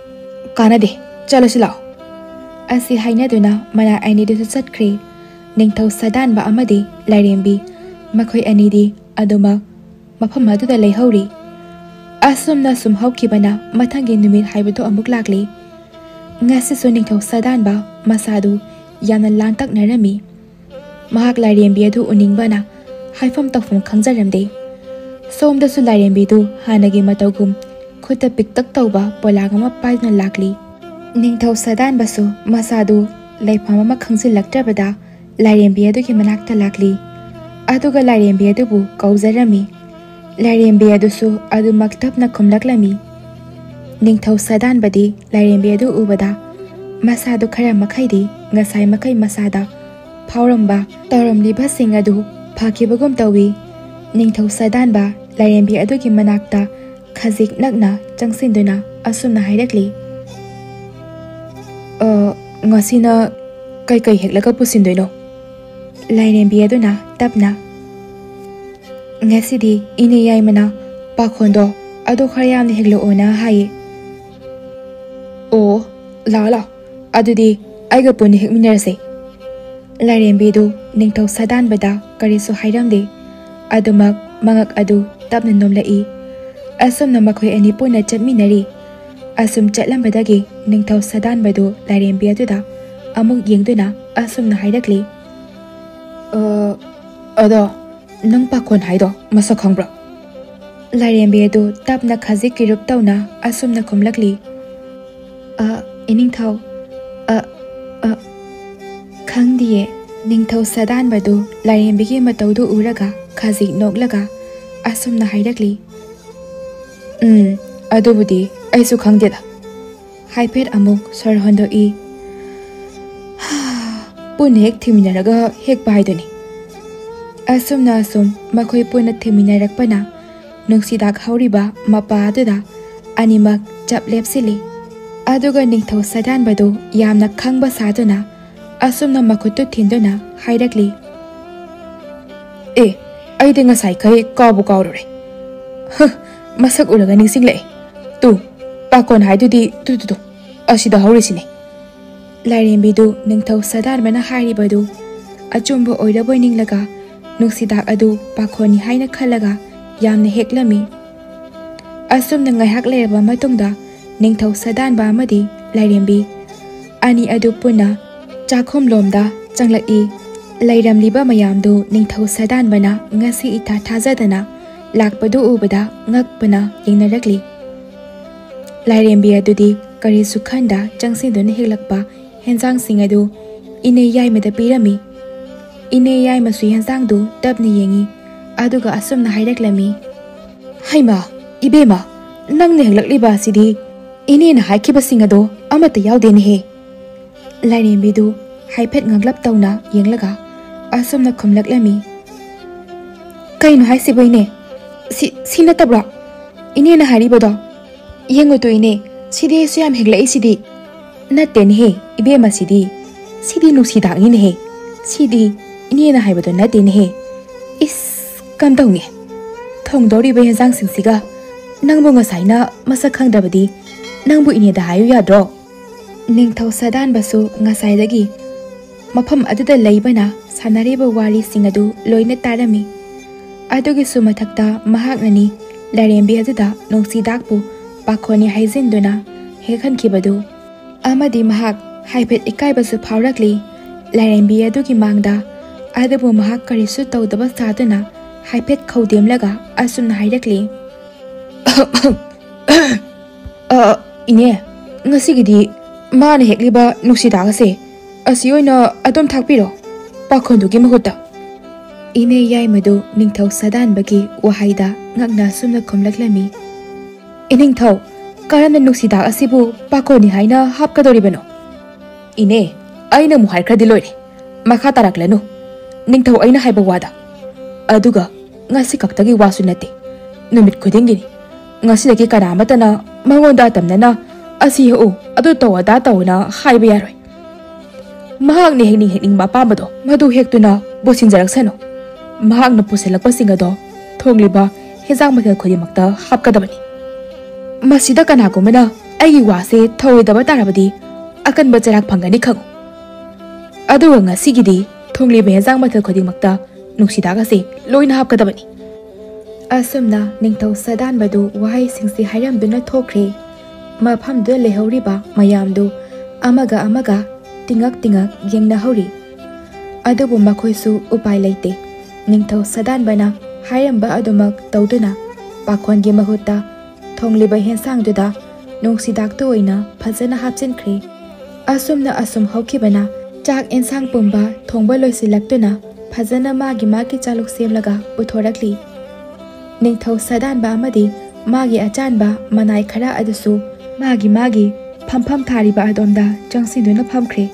ꯀꯥꯟꯅꯗꯦ, ꯆꯠꯂꯁꯤ ꯂꯥꯛꯑꯣ꯫ ꯑꯁꯤ ꯍꯥꯏꯅꯗꯨꯅ ꯃꯅꯥꯏ ꯑꯅꯤꯗꯨꯁꯨ ꯆꯠꯈ꯭ꯔꯦ꯫ ꯅꯤꯡꯊꯧ ꯁꯥꯗꯥꯟꯕ ꯑꯃꯗꯤ ꯂꯥꯏꯔꯦꯝꯕꯤ ꯃꯈꯣꯏ ꯑꯅꯤꯗꯤ ꯑꯗꯨꯃꯛ ꯃꯐꯝ ꯑꯗꯨꯗ ꯂꯩꯍꯧꯔꯤ꯫ ꯑꯁꯨꯝꯅ ꯁꯨꯝ ꯍꯧꯈꯤꯕꯅ ꯃꯊꯪꯒꯤ ꯅꯨꯃꯤꯠ ꯍꯥꯏꯕꯗꯨ ꯑꯃꯨꯛ ꯂꯥꯛꯂꯤ꯫ ꯉꯁꯤꯁꯨ ꯅꯤꯡꯊꯧ ꯁꯥꯗꯥꯟꯕ ꯃꯁꯥꯗꯨ ꯌꯥꯝꯅ ꯂꯥꯡꯇꯛꯅꯔꯝꯃꯤ꯫ ꯃꯍꯥꯛ ꯂꯥꯏꯔꯦꯝꯕꯤ ꯑꯗꯨ ꯎꯅꯤꯡꯕꯅ ꯍꯥꯏꯐꯝ ꯇꯧꯐꯝ ꯈꯪꯖꯔꯝꯗꯦ꯫ ꯁꯣꯝꯗꯁꯨ ꯂꯥꯏꯔꯦꯝꯕꯤꯗꯨ ꯍꯥꯟꯅꯒꯤ ꯃꯇꯧꯒꯨꯝ ꯈꯨꯠꯇ ꯄꯤꯛꯇꯛ ꯇꯧꯕ ꯄꯣꯂꯥꯡ ꯑꯃ ꯄꯥꯏꯗꯨꯅ ꯂꯥꯛꯂꯤ꯫ ꯅꯤꯡꯊꯧ ꯁꯥꯗꯥꯟꯕꯁꯨ ꯃꯁꯥꯗꯨ ꯂꯩꯐꯝ ꯑꯃ ꯈꯪꯖꯤꯜꯂꯛꯇ꯭ꯔꯕꯗ ꯂꯥꯏꯔꯦꯝꯕꯤ ꯑꯗꯨꯒꯤ ꯃꯅꯥꯛꯇ ꯂꯥꯛꯂꯤ꯫ ꯑꯗꯨꯒ ꯂꯥꯏꯔꯦꯝꯕꯤ ꯑꯗꯨꯕꯨ ꯀꯧꯖꯔꯝꯃꯤ꯫ ꯂꯥꯏꯔꯦꯝꯕꯤ ꯑꯗꯨꯁꯨ ꯑꯗꯨꯃꯛ ꯇꯞꯅ ꯈꯨꯝꯂꯛꯂꯝꯃꯤ꯫ ꯅꯤꯡꯊꯧ ꯁꯥꯗꯥꯟꯕꯗꯤ ꯂꯥꯏꯔꯦꯝꯕꯤ ꯑꯗꯨ ꯎꯕꯗ ꯃꯁꯥꯗꯨ ꯈꯔ ꯃꯈꯩꯗꯤ ꯉꯁꯥꯏ ꯃꯈꯩ ꯃꯁꯥꯗ ꯐꯥꯎꯔꯝꯕ ꯇꯧꯔꯝꯂꯤꯕꯁꯤꯡ ꯑꯗꯨ ꯐꯈꯤꯕꯒꯨꯝ ꯇꯧꯏ꯫ ꯅꯤꯡꯊꯧ ꯁꯥꯗꯥꯟꯕ ꯂꯥꯏꯔꯦꯝꯕꯤ ꯑꯗꯨꯒꯤ ꯃꯅꯥꯛꯇ ꯈꯖꯤꯛ ꯅꯛꯅ ꯆꯪꯁꯤꯟꯗꯨꯅ ꯑꯁꯨꯝꯅ ꯍꯥꯏꯔꯛꯂꯤ, ꯉꯁꯤꯅ ꯀꯩꯀꯩ ꯍꯦꯛꯂꯒ ꯄꯨꯁꯤꯟꯗꯣꯏꯅꯣ? ꯂꯥꯏꯔꯦꯝꯕꯤ ꯑꯗꯨꯅ ꯇꯞꯅ, ꯉꯁꯤꯗꯤ ꯏꯅꯦ ꯌꯥꯏꯃꯅ ꯄꯥꯈꯣꯟꯗꯣ ꯑꯗꯨ ꯈꯔ ꯌꯥꯝꯅ ꯍꯦꯛꯂꯛꯑꯣꯅ ꯍꯥꯏꯌꯦ꯫ ꯑꯣ, ꯂꯥꯛꯑꯣ ꯂꯥꯛꯑꯣ ꯑꯗꯨꯗꯤ ꯑꯩꯒ ꯄꯨꯟꯅ ꯍꯦꯛꯃꯤꯟꯅꯔꯁꯦ꯫ ꯂꯥꯏꯔꯦꯝꯕꯤꯗꯨ ꯅꯤꯡꯊꯧ ꯁꯥꯗꯥꯟꯕꯗ ꯀꯔꯤꯁꯨ ꯍꯥꯏꯔꯝꯗꯦ꯫ ꯑꯗꯨꯃꯛ ꯃꯉꯛ ꯑꯗꯨ ꯇꯞꯅ ꯅꯣꯝꯂꯛꯏ꯫ ꯑꯁꯨꯝꯅ ꯃꯈꯣꯏ ꯑꯅꯤ ꯄꯨꯟꯅ ꯆꯠꯃꯤꯟꯅꯔꯤ꯫ ꯑꯁꯨꯝ ꯆꯠꯂꯝꯕꯗꯒꯤ ꯅꯤꯡꯊꯧ ꯁꯥꯗꯥꯟꯕꯗꯨ ꯂꯥꯏꯔꯦꯝꯕꯤ ꯑꯗꯨꯗ ꯑꯃꯨꯛ ꯌꯦꯡꯗꯨꯅ ꯑꯁꯨꯝꯅ ꯍꯥꯏꯔꯛꯂꯤ, ꯑꯗꯣ ꯅꯪ ꯄꯥꯈꯣꯟ ꯍꯥꯏꯗꯣ ꯃꯁꯛ ꯈꯪꯕ꯭ꯔꯣ? ꯂꯥꯏꯔꯦꯝꯕꯤ ꯑꯗꯨ ꯇꯞꯅ ꯈꯖꯤꯛ ꯀꯤꯔꯨꯞ ꯇꯧꯅ ꯑꯁꯨꯝꯅ ꯈꯨꯝꯂꯛꯂꯤ, ꯏꯅꯤꯡꯊꯧ, ꯈꯪꯗꯤꯌꯦ꯫ ꯅꯤꯡꯊꯧ ꯁꯥꯗꯥꯟꯕꯗꯨ ꯂꯥꯏꯔꯦꯝꯕꯤꯒꯤ ꯃꯇꯧꯗꯨ ꯎꯔꯒ ꯈꯖꯤꯛ ꯅꯣꯛꯂꯒ ꯑꯁꯨꯝꯅ ꯍꯥꯏꯔꯛꯂꯤ, ꯑꯗꯨꯕꯨꯗꯤ ꯑꯩꯁꯨ ꯈꯪꯗꯦꯗ꯫ ꯍꯥꯏꯐꯦꯠ ꯑꯃꯨꯛ ꯁꯣꯔ ꯍꯣꯟꯗꯣꯛꯏ꯫ ꯄꯨꯟꯅ ꯍꯦꯛ ꯊꯤꯃꯤꯟꯅꯔꯒ ꯍꯦꯛꯄ ꯍꯥꯏꯗꯨꯅꯤ꯫ ꯑꯁꯨꯝꯅ ꯑꯁꯨꯝ ꯃꯈꯣꯏ ꯄꯨꯟꯅ ꯊꯤꯃꯤꯟꯅꯔꯛꯄꯅ ꯅꯨꯡꯁꯤꯗꯥꯛ ꯍꯧꯔꯤꯕ ꯃꯄꯥ ꯑꯗꯨꯗ ꯑꯅꯤꯃꯛ ꯆꯞ ꯂꯦꯞꯁꯤꯜꯂꯤ꯫ ꯑꯗꯨꯒ ꯅꯤꯡꯊꯧ ꯁꯥꯗꯥꯟꯕꯗꯨ ꯌꯥꯝꯅ ꯈꯪꯕ ꯁꯥꯗꯨꯅ ꯑꯁꯨꯝꯅ ꯃꯈꯨꯠꯇꯨ ꯊꯤꯟꯗꯨꯅ ꯍꯥꯏꯔꯛꯂꯤ, ꯑꯩꯗꯤ ꯉꯁꯥꯏꯈꯩ ꯀꯥꯎꯕꯨ ꯀꯥꯎꯔꯨꯔꯦ꯫ ꯃꯁꯛ ꯎꯔꯒ ꯅꯤꯡꯁꯤꯡꯂꯛꯑꯦ꯫ ꯇꯨ, ꯄꯥꯈꯣꯟ ꯍꯥꯏꯗꯨꯗꯤ ꯇꯨ ꯑꯁꯤꯗ ꯍꯧꯔꯤꯁꯤꯅꯦ꯫ ꯂꯥꯏꯔꯦꯝꯕꯤꯗꯨ ꯅꯤꯡꯊꯧ ꯁꯥꯗꯥꯟꯕꯅ ꯍꯥꯏꯔꯤꯕꯗꯨ ꯑꯆꯨꯝꯕ ꯑꯣꯏꯔꯕꯣꯏ ꯅꯤꯡꯂꯒ ꯅꯨꯡꯁꯤꯗꯥꯛ ꯑꯗꯨ ꯄꯥꯈꯣꯟꯅꯤ ꯍꯥꯏꯅ ꯈꯜꯂꯒ ꯌꯥꯝꯅ ꯍꯦꯛꯂꯝꯃꯤ꯫ ꯑꯁꯨꯝꯅ ꯉꯥꯏꯍꯥꯛ ꯂꯩꯔꯕ ꯃꯇꯨꯡꯗ ꯅꯤꯡꯊꯧ ꯁꯥꯗꯥꯟꯕ ꯑꯃꯗꯤ ꯂꯥꯏꯔꯦꯝꯕꯤ ꯑꯅꯤ ꯑꯗꯨ ꯄꯨꯟꯅ ꯆꯥꯛꯈꯨꯝꯂꯣꯝꯗ ꯆꯪꯂꯛꯏ꯫ ꯂꯩꯔꯝꯂꯤꯕ ꯃꯌꯥꯝꯗꯨ ꯅꯤꯡꯊꯧ ꯁꯥꯗꯥꯟꯕꯅ ꯉꯁꯤ ꯏꯊꯥ ꯊꯥꯖꯗꯅ ꯂꯥꯛꯄꯗꯨ ꯎꯕꯗ ꯉꯛꯄꯅ ꯌꯦꯡꯅꯔꯛꯂꯤ꯫ ꯂꯥꯏꯔꯦꯝꯕꯤ ꯑꯗꯨꯗꯤ ꯀꯔꯤꯁꯨ ꯈꯟꯗ ꯆꯪꯁꯤꯟꯗꯨꯅ ꯍꯦꯛꯂꯛꯄ ꯍꯦꯟꯖꯥꯡꯁꯤꯡ ꯑꯗꯨ ꯏꯅꯦ ꯌꯥꯏꯃꯗ ꯄꯤꯔꯝꯃꯤ꯫ ꯏꯅꯦ ꯌꯥꯏꯃꯁꯨ ꯍꯦꯟꯖꯥꯡꯗꯨ ꯇꯞꯅ ꯌꯦꯡꯉꯤ꯫ ꯑꯗꯨꯒ ꯑꯁꯨꯝꯅ ꯍꯥꯏꯔꯛꯂꯝꯃꯤ, ꯍꯩꯃꯥ, ꯏꯕꯦꯝꯃ, ꯅꯪꯅ ꯍꯦꯛꯂꯛꯂꯤꯕ ꯑꯁꯤꯗꯤ ꯏꯅꯦꯅ ꯍꯥꯏꯈꯤꯕꯁꯤꯡ ꯑꯗꯣ ꯑꯃꯠꯇ ꯌꯥꯎꯗꯦꯅꯦꯍꯦ꯫ ꯂꯥꯏꯔꯦꯝꯕꯤꯗꯨ ꯍꯥꯏꯐꯦꯠ ꯉꯛꯂꯞ ꯇꯧꯅ ꯌꯦꯡꯂꯒ ꯑꯁꯨꯝꯅ ꯈꯨꯝꯂꯛꯂꯝꯃꯤ, ꯀꯩꯅꯣ ꯍꯥꯏꯁꯤꯕꯣ ꯏꯅꯦ? ꯁꯤ ꯅꯠꯇꯕ꯭ꯔꯣ ꯏꯅꯦꯅ ꯍꯥꯏꯔꯤꯕꯗꯣ? ꯌꯦꯡꯉꯨꯇꯣ ꯏꯅꯦ, ꯁꯤꯗꯤ ꯑꯩꯁꯨ ꯌꯥꯝ ꯍꯦꯛꯂꯛꯏꯁꯤꯗꯤ꯫ ꯅꯠꯇꯦꯅꯦꯍꯦ ꯏꯕꯦꯝꯃ, ꯁꯤꯗꯤ Sidi nusidang ni he. Sidi ini na haibado na din he. Is kam daw nge. Thong dori ba hensang singsiga. Nang mo ngasay na masakhang dabadi. Nang bu ini da hayo yadro. Ningthau sadan basu ngasay dagi. Mafam aduda leiba na sanariba wari singadu loina tarami. Adugi sumathakta mahak nani larembi aduda nongsidakpu pakhoni haizinduna hekhan kibadu. Amadi mahak haibet ikai basu phaurakli. Larembi adugi mangda adabu mahak karisu tawdaba saduna haibet khawdem laga asumna hairakli. Ine ngasigidi mana hekliba nuksidaga se asioina adom thakpiro pakhondugi mahuta. Ine yai madu ningthau sadan bagi wahaida ngakna sumna khomlaklami. Iningthau karana nuksidaga asibu pakhoni haina hapkadoribano. Ine aina muhai khadi loire makha taraklanu ningthau aina haiba wada aduga ngasi kaktagi wasu nate numit khudingini ngasi dagi karamatana mangonda tamnana asi ho adu tawada tawna haiba yaroi mahak ni hekning mapamado madu hektuna bosinjarak sano mahak na puselakpa singado thongliba hezang mathal khodimakta hapkadabani masida kanagumana aigi wase thawoidaba tarabadi akan bajarak phangani khangu aduga ngasigidi thongliba hezang mathal khodimakta nungsidaga se loina hapkadabani. Asumna ningthau sadan badu wahai singsi hairamduna thokre mafamdu lehoriba mayamdu amaga tingak yengna hori adubu makhoisu upai leite ningthau sadan bana hairamba adumak tawduna pakhongi mahutta thongliba hensangduda nungsidakto oina phajana hapchinkhre. Asumna asum haukibana chak ensang pumba thongba loisilaktuna phajana magi chaluk semlaga uthorakli. Ningthau sadan ba amadi magi achanba manai khara adusu magi phampham thariba adonda changsiduna phamkhre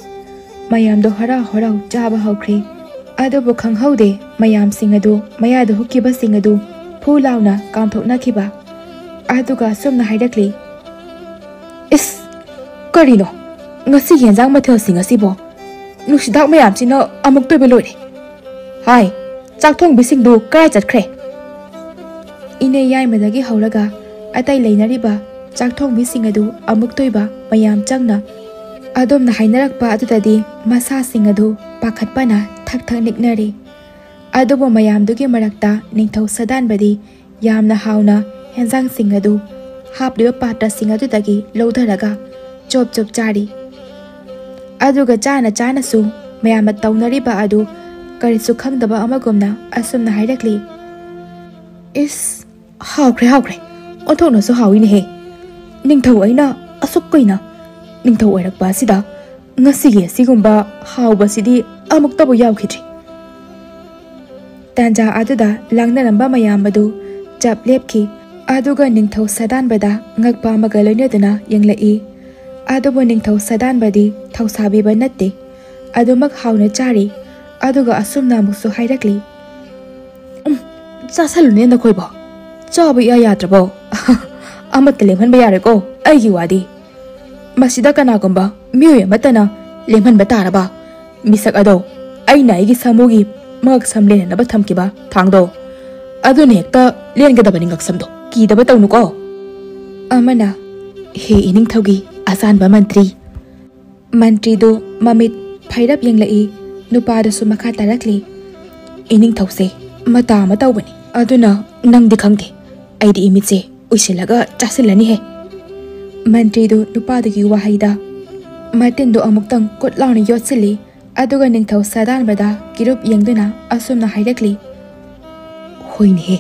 mayamdo hara chaba haukre adubu khanghaude mayam singadu mayadu hukiba singadu phulauna kamthokna khiba aduga sumna hairakli. Is karino ngasi yenzang mathel singasibo nusidak mayam china amuk toibe loire hai chak thong bisingdu karai chatkhre. Ine yai madagi hauraga atai leinariba chakthong bisingadu amuk toiba mayam changna adom na hainarakpa adudadi masa singadu pakhatpana thak niknari adubo mayam dugi marakta ningthau sadan badi yamna hauna henzang singadu hapliba patra singadu dagi lodharaga chop chari aduga chana su mayam taunariba adu karisu khangdaba amagumna asumna hairakli. Is haukre onthokna so hawini he ningthau aina asuk koina ningthau oirakpa sida ngasigi sigumba hawba sidi amuk tabu yawkhidri. Tanja aduda langnaramba mayam madu chap lepki aduga ningthau sadan bada ngakpa amaga loinaduna yenglai adubo ningthau sadan badi thausabiba natte adumak hawna chari aduga asumna muksu hairakli. Chasalune na khoiba chaba ya yadrabo amat lemhan ba yare ko aigi wadi masida kanagumba miyoy matana lemhan ba taraba misak ado aina igi samugi mag samlen na ba thamkiba thangdo adune ekta lenggadabani ngaksamdo ki daba tawnu ko amana he ining thogi asan ba mantri do mamit phairap yenglai nupa da su makha tarakli ining thause mata matawbani aduna nangdi khangde aidi imitse uisilaga chasilani he. Mantri do nupadagi wahaida martin do amuktang kotlawni yotsili aduga ningthau sadan bada kirup yengduna asumna hairakli. Hoine he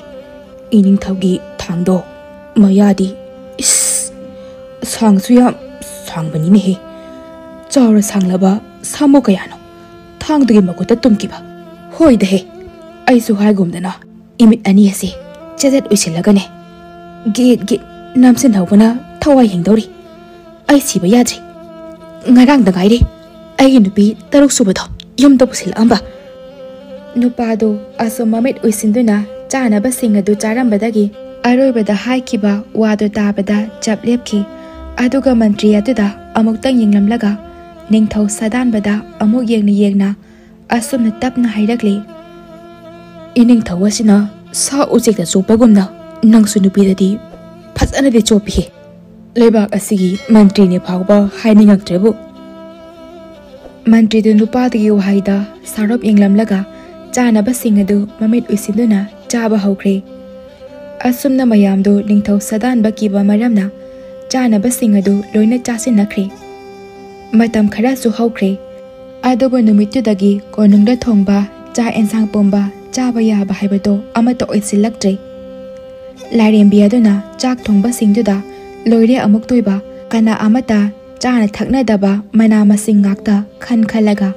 iningthaugi thangdo mayadi is sangsuya sangbani ne he chawra sanglaba samo kayano thangdugi makuta tumkiba hoida he aisu haigumdana imit ani ase chadet uisilagane git namsin hawbana thawai hingdori ai siba yadri ngarang da gaire ai nupi taruk subado yumda pusil amba nupado asomamit uisinduna chana basingadu charambadagi aroibada haikiba wado tabada chaplepki aduga mantri aduda amuktang yinglamlaga Ningthou सदानबदा अमुक येंगना असुमना तपना हाइरकली इनिंगथौ असिना सा उचेकता चोपगुमना नंगसु नुपीददी फजनदे चोपी लेबाक असिगी मंत्री ने फावबा हाइनिंगक्ट्रेबु मंत्री दु नुपादगी वहाइदा सारोप इंगलमलगा चानबा सिंगदु ममित उसिदुना चाबा हौख्रे असुमना मयामदु निंगथौ सदानबा कीबा मरमना चानबा सिंगदु लोइना चासिनख्रे मतम खरासु हौख्रे अदुबु नुमितुदगी कोनुंगदा थोंगबा चा एंसांग पोंबा चाबा याबा हाइबदो अमतो ओइसिलक्ट्रे लाइरेंबी अदुना चाक थोंगबा सिंगदुदा लोइरे अमुक तोइबा कना अमता चाना थकनदबा मना मसिंग गाक्ता खन खलगा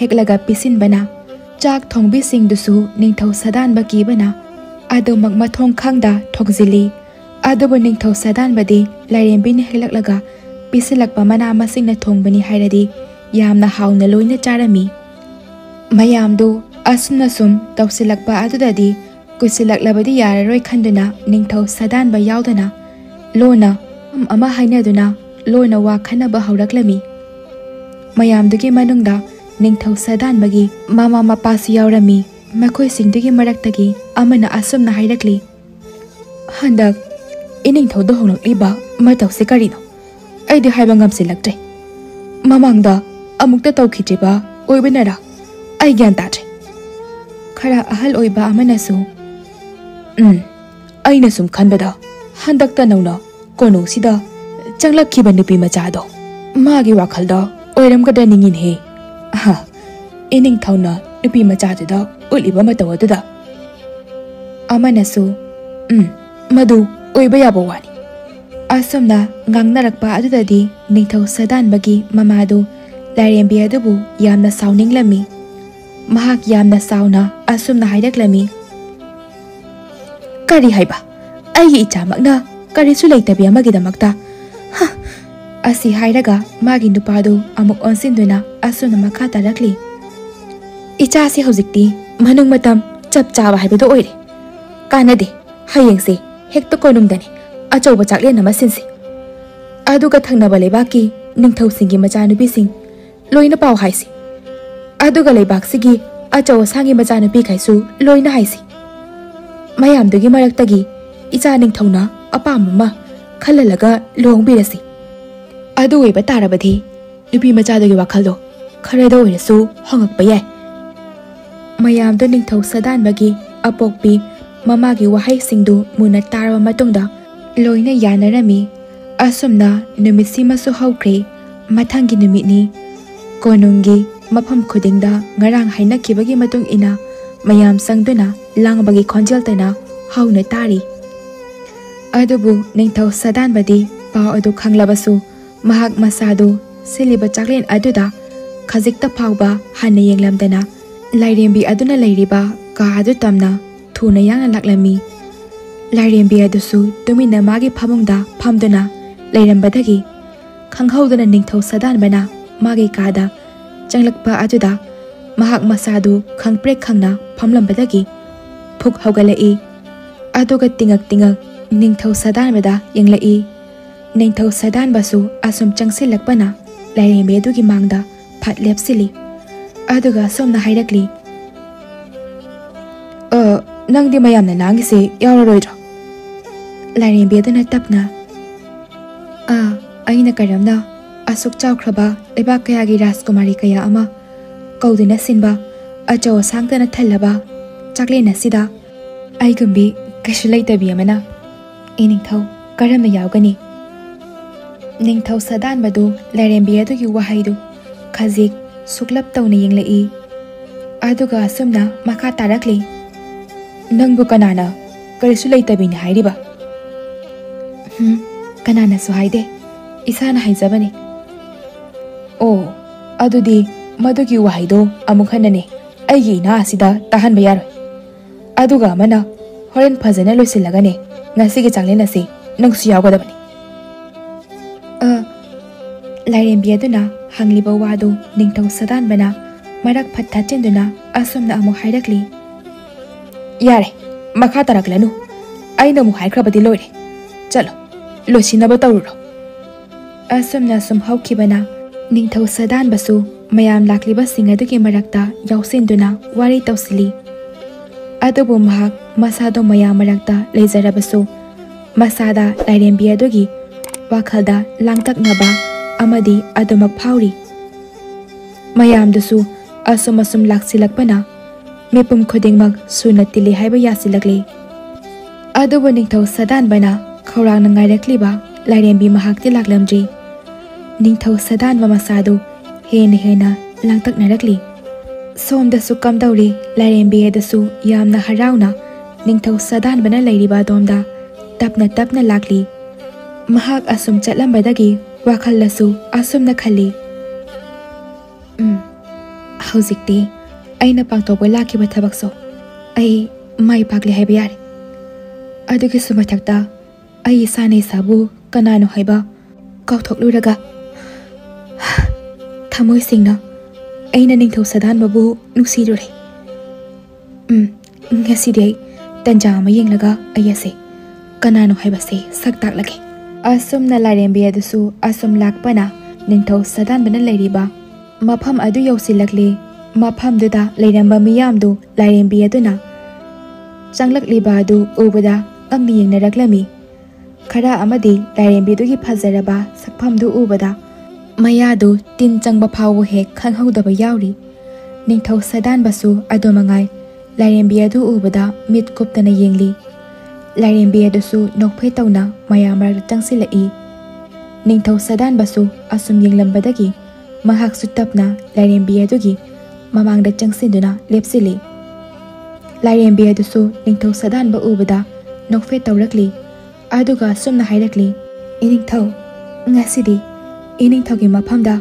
हेकलगा पिसिनबना चाक थोंगबी सिंगदुसु निंगथौ सदानबा कीबना अदुमक मथोंग खंगदा थोकजिली अदुबु निंगथौ सदानबदी लाइरेंबीने हेलक्लगा पिसिलक्पा मना मसिंगना थोंगबनी हाइरदी यामना हाउना लोइना चारमी मयामदु असुमना सुम तौसिलक्पा अदुददी कुसिलक्लबदी याररोय खंदुना निंगथौ सदानबा यावदना लोना अमा हाइनदुना लोना वा खनबा हौरक्लमी मयामदुगी मनुंगदा निंगथौ सदानबगी मामा मपासु यावरमी मखोय सिंगदुगी मरक्तगी अमना असुमना हाइरक्ली हंदक इनिंगथौदो होंगलक्लिबा मतौसे करिनो अइदि हाइबा ngamसिलक्ट्रे ममांगदा अमुक्ता तौखिजेबा ओइबनरा अइ ग्यान ताजे खरा अहल ओइबा अमनसु अइना सुम खनबदा हंदक्ता नौना कोनोंसिदा चंगलखिबा नुपी मचादो मागी वाखलदा ओइरमगदा निंगिन हे हा इनिंगथौना नुपी मचादुदा उलिबा मतवदुदा अमनसु मधु ओइबा याबो वानी असुमना ngangnarakpa adudadi निंगथौ सदानबगी ममादु लाइरेंबी अदुबु यामना साउनिंगलमी महाक यामना साउना असुमना हाइरक्लमी करी हाइबा अइगी इचामकना करिसु लेतबी अमगिदमक्ता असी हाइरगा मागी नुपादु अमुक ओनसिंदुना असुमना मखा तारक्ली इचासे हौजिक्ति मनुंग मतम चप चाबा हाइबदो ओइरे कानदे हयेंगसे हेक्तो कोनुंगदनी अचौबा चाकलेन अमा सिनसि अदुगा थंगनबा लेबाकी निंगथौ सिंगी मचानुपी सिंग लोइना पाव हाइसि अदुगा लेबाक सिगी अचौ सांगी मचानुपी खाइसु लोइना हाइसि मयामदुगी मरक्तगी इचा निंगथौना अपाममा खललगा लोंगबिरसि अदु ओइबा तारबदि नुपी मचादुगी वाखलदो खरेदो ओइरसु होंगकपा याय मयामदो निंगथौ सदानबगी अपोकपी ममागी वहाई सिंगदु मुना तारबा मतुंगदा लोइना यानरमी असुमना नुमिसिमसु हौख्रे मथंगी नुमिनी कोनुंगी मफम खुदिंगदा ngarang hainakibagi matung ina mayam sangduna langbagi khonjeltana hauna tari adubu ningthau sadanbadi paw adu khanglabasu mahak masadu siliba chaklen aduda khajikta phawba hanna yenglamdana lairembi aduna leiriba ka adu tamna thuna yang laklami lairembi adusu tumina magi phamungda phamduna leirambadagi khanghaudana ningthau sadanbana magi kada changlakpa aduda mahak masadu khangprek khangna phamlambadagi phuk haugalai aduga tingak ningthau sadanbada yenglai ningthau sadanbasu asum changsilakpana lairembi adugi mangda phat lepsili aduga somna hairakli nangdi mayamna nangise yawraroidra lairembi aduna tapna aina karamna asuk chawkhraba leba kayagi rajkumari kaya ama kaudina sinba achaw sangtana thallaba chaklena sida aigumbi kashulaitabia mana iningthau karamna yawgani ningthau sadanbadu lairembi adugi wahaidu khajik suklap tawna yenglai aduga asumna makha tarakli nangbu kanana karisu leitabini hairiba kanana su haide isana haijabani oh adudi madugi wahaido amukhanane aigi na asida tahan bayaroi aduga mana horen phajana loisilagane ngasigi changlena se nangsu yawgadabani lairembi aduna hangliba wadu ningthau sadanbana marak phatha chinduna asumna amu hairakli yare makha taraklanu aina mu haikrabadi loire chalo losinaba tawro asumna sum haukibana ꯅꯤꯡꯊꯧ ꯁꯥꯗꯥꯟꯕꯁꯨ ꯃꯌꯥꯝ ꯂꯥꯛꯂꯤꯕꯁꯤꯡ ꯑꯗꯨꯒꯤ ꯃꯔꯛꯇ ꯌꯥꯎꯁꯤꯟꯗꯨꯅ ꯋꯥꯔꯤ ꯇꯧꯁꯤꯜꯂꯤ꯫ ꯑꯗꯨꯕꯨ ꯃꯍꯥꯛ ꯃꯁꯥꯗꯣ ꯃꯌꯥꯝ ꯃꯔꯛꯇ ꯂꯩꯖꯔꯕꯁꯨ ꯃꯁꯥꯗ ꯂꯥꯏꯔꯦꯝꯕꯤ ꯑꯗꯨꯒꯤ ꯋꯥꯈꯜꯗ ꯂꯥꯡꯇꯛꯅꯕ ꯑꯃꯗꯤ ꯑꯗꯨꯃꯛ ꯐꯥꯎꯔꯤ꯫ ꯃꯌꯥꯝꯗꯨꯁꯨ ꯑꯁꯨꯝ ꯂꯥꯛꯁꯤꯜꯂꯛꯄꯅ ꯃꯤꯄꯨꯝ ꯈꯨꯗꯤꯡꯃꯛ ꯁꯨꯅ ꯇꯤꯜꯂꯤ ꯍꯥꯏꯕ ꯌꯥꯁꯤꯜꯂꯛꯂꯤ꯫ ꯑꯗꯨꯕꯨ ꯅꯤꯡꯊꯧ ꯁꯥꯗꯥꯟꯕꯅ ꯈꯧꯔꯥꯡꯅ ꯉꯥꯏꯔꯛꯂꯤꯕ ꯂꯥꯏꯔꯦꯝꯕꯤ ꯃꯍꯥꯛꯇꯤ ꯂꯥꯛꯂꯝꯗ꯭ꯔꯤ꯫ ꯅꯤꯡꯊꯧ ꯁꯥꯗꯥꯟꯕ ꯃꯁꯥꯗꯨ ꯍꯦꯟꯅ ꯂꯥꯡꯇꯛꯅꯔꯛꯂꯤ꯫ ꯁꯣꯝꯗꯁꯨ ꯀꯝꯗꯧꯔꯤ ꯂꯥꯏꯔꯦꯝꯕꯤ ꯑꯗꯨꯁꯨ ꯌꯥꯝꯅ ꯍꯔꯥꯎꯅ ꯅꯤꯡꯊꯧ ꯁꯥꯗꯥꯟꯕꯅ ꯂꯩꯔꯤꯕ ꯑꯗꯣꯝꯗ ꯇꯞꯅ ꯂꯥꯛꯂꯤ꯫ ꯃꯍꯥꯛ ꯑꯁꯨꯝ ꯆꯠꯂꯝꯕꯗꯒꯤ ꯋꯥꯈꯜꯗꯁꯨ ꯑꯁꯨꯝꯅ ꯈꯜꯂꯤ, ꯍꯧꯖꯤꯛꯇꯤ ꯑꯩꯅ ꯄꯥꯡꯊꯣꯛꯄ ꯂꯥꯛꯈꯤꯕ ꯊꯕꯛꯁꯨ ꯑꯩ ꯃꯥꯏ ꯄꯥꯛꯂꯦ ꯍꯥꯏꯕ ꯌꯥꯔꯦ꯫ ꯑꯗꯨꯒꯤꯁꯨ ꯃꯊꯛꯇ ꯑꯩ ꯏꯁꯥꯅ ꯏꯁꯥꯕꯨ ꯀꯅꯥꯅꯣ ꯍꯥꯏꯕ ꯀꯥꯎꯊꯣꯛꯂꯨꯔꯒ ꯊꯃꯣꯏ ꯁꯦꯡꯅ ꯑꯩꯅ ꯅꯤꯡꯊꯧ ꯁꯥꯗꯥꯟꯕꯕꯨ ꯅꯨꯡꯁꯤꯔꯨꯔꯦ꯫ ꯉꯁꯤꯗꯤ ꯑꯩ ꯇꯟꯖꯥ ꯑꯃ ꯌꯦꯡꯂꯒ ꯑꯩ ꯑꯁꯦ ꯀꯅꯥꯅꯣ ꯍꯥꯏꯕꯁꯦ ꯁꯛ ꯇꯥꯛꯂꯒꯦ꯫ ꯑꯁꯨꯝꯅ ꯂꯥꯏꯔꯦꯝꯕꯤ ꯑꯗꯨꯁꯨ ꯑꯁꯨꯝ ꯂꯥꯛꯄꯅ ꯅꯤꯡꯊꯧ ꯁꯥꯗꯥꯟꯕꯅ ꯂꯩꯔꯤꯕ ꯃꯐꯝ ꯑꯗꯨ ꯌꯧꯁꯤꯜꯂꯛꯂꯤ꯫ ꯃꯐꯝꯗꯨꯗ ꯂꯩꯔꯝꯕ ꯃꯤꯌꯥꯝꯗꯨ ꯂꯥꯏꯔꯦꯝꯕꯤ ꯑꯗꯨꯅ ꯆꯪꯂꯛꯂꯤꯕ ꯑꯗꯨ ꯎꯕꯗ ꯉꯛꯅ ꯌꯦꯡꯅꯔꯛꯂꯝꯃꯤ꯫ ꯈꯔ ꯑꯃꯗꯤ ꯂꯥꯏꯔꯦꯝꯕꯤꯗꯨꯒꯤ ꯐꯖꯔꯕ ꯁꯛꯐꯝꯗꯨ ꯎꯕꯗ ꯃꯌꯥꯗꯨ ꯇꯤꯟ ꯆꯪꯕ ꯐꯥꯎꯕ ꯍꯦꯛ ꯈꯪꯍꯧꯗꯕ ꯌꯥꯎꯔꯤ꯫ ꯅꯤꯡꯊꯧ ꯁꯥꯗꯥꯟꯕꯁꯨ ꯑꯗꯨꯃꯉꯥꯏ ꯂꯥꯏꯔꯦꯝꯕꯤ ꯑꯗꯨ ꯎꯕꯗ ꯃꯤꯠ ꯀꯨꯞꯇꯅ ꯌꯦꯡꯂꯤ꯫ ꯂꯥꯏꯔꯦꯝꯕꯤ ꯑꯗꯨꯁꯨ ꯅꯣꯛꯐꯦꯠ ꯇꯧꯅ ꯃꯌꯥꯝ ꯃꯔꯛꯇ ꯆꯪꯁꯤꯜꯂꯛꯏ꯫ ꯅꯤꯡꯊꯧ ꯁꯥꯗꯥꯟꯕꯁꯨ ꯑꯁꯨꯝ ꯌꯦꯡꯂꯝꯕꯗꯒꯤ ꯃꯍꯥꯛꯁꯨ ꯇꯞꯅ ꯂꯥꯏꯔꯦꯝꯕꯤ ꯑꯗꯨꯒꯤ ꯃꯃꯥꯡꯗ ꯆꯪꯁꯤꯟꯗꯨꯅ ꯂꯦꯞꯁꯤꯜꯂꯤ꯫ ꯂꯥꯏꯔꯦꯝꯕꯤ ꯑꯗꯨꯁꯨ ꯅꯤꯡꯊꯧ ꯁꯥꯗꯥꯟꯕ ꯎꯕꯗ ꯅꯣꯛꯐꯦꯠ ꯇꯧꯔꯛꯂꯤ꯫ ꯑꯗꯨꯒ ꯑꯁꯨꯝꯅ ꯍꯥꯏꯔꯛꯂꯤ, ꯏꯅꯤꯡꯊꯧ, ꯉꯁꯤꯗꯤ ꯏꯅꯤꯡꯊꯧꯒꯤ ꯃꯐꯝꯗ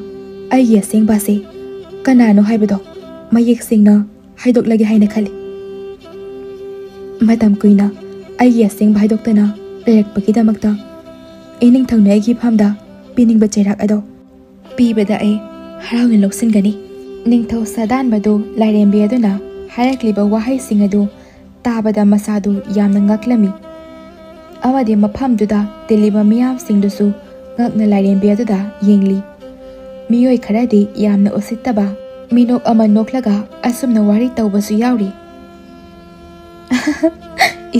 ꯑꯩꯒꯤ ꯑꯁꯦꯡꯕ ꯑꯁꯤ ꯀꯅꯥꯅꯣ ꯍꯥꯏꯕꯗꯣ ꯃꯌꯦꯛ ꯁꯦꯡꯅ ꯍꯥꯏꯗꯣꯛꯂꯒꯦ ꯍꯥꯏꯅ ꯈꯜꯂꯤ꯫ ꯃꯇꯝ ꯀꯨꯏꯅ ꯑꯩꯒꯤ ꯑꯁꯦꯡꯕ ꯍꯥꯏꯗꯣꯛꯇꯅ ꯂꯩꯔꯛꯄꯒꯤꯗꯃꯛꯇ ꯏꯅꯤꯡꯊꯧꯅ ꯑꯩꯒꯤ ꯐꯝꯗ ꯄꯤꯅꯤꯡꯕ ꯆꯩꯔꯥꯛ ꯑꯗꯣ ꯄꯤꯕꯗ ꯑꯩ ꯍꯔꯥꯎꯅ ꯂꯧꯁꯤꯟꯒꯅꯤ꯫ ꯅꯤꯡꯊꯧ ꯁꯥꯗꯥꯟꯕꯗꯨ ꯂꯥꯏꯔꯦꯝꯕꯤ ꯑꯗꯨꯅ ꯍꯥꯏꯔꯛꯂꯤꯕ ꯋꯥꯍꯩꯁꯤꯡ ꯑꯗꯨ ꯇꯥꯕꯗ ꯃꯁꯥꯗꯨ ꯌꯥꯝꯅ ꯉꯛꯂꯝꯃꯤ꯫ ꯑꯃꯗꯤ ꯃꯐꯝꯗꯨꯗ ꯇꯤꯜꯂꯤꯕ ꯃꯤꯌꯥꯝꯁꯤꯡꯗꯨꯁꯨ ꯉꯛꯅ ꯂꯥꯏꯔꯦꯝꯕꯤ ꯑꯗꯨꯗ ꯌꯦꯡꯂꯤ꯫ ꯃꯤꯑꯣꯏ ꯈꯔꯗꯤ ꯌꯥꯝꯅ ꯎꯁꯤꯠꯇꯕ ꯃꯤꯅꯣꯛ ꯑꯃ ꯅꯣꯛꯂꯒ ꯑꯁꯨꯝꯅ ꯋꯥꯔꯤ ꯇꯧꯕꯁꯨ ꯌꯥꯎꯔꯤ꯫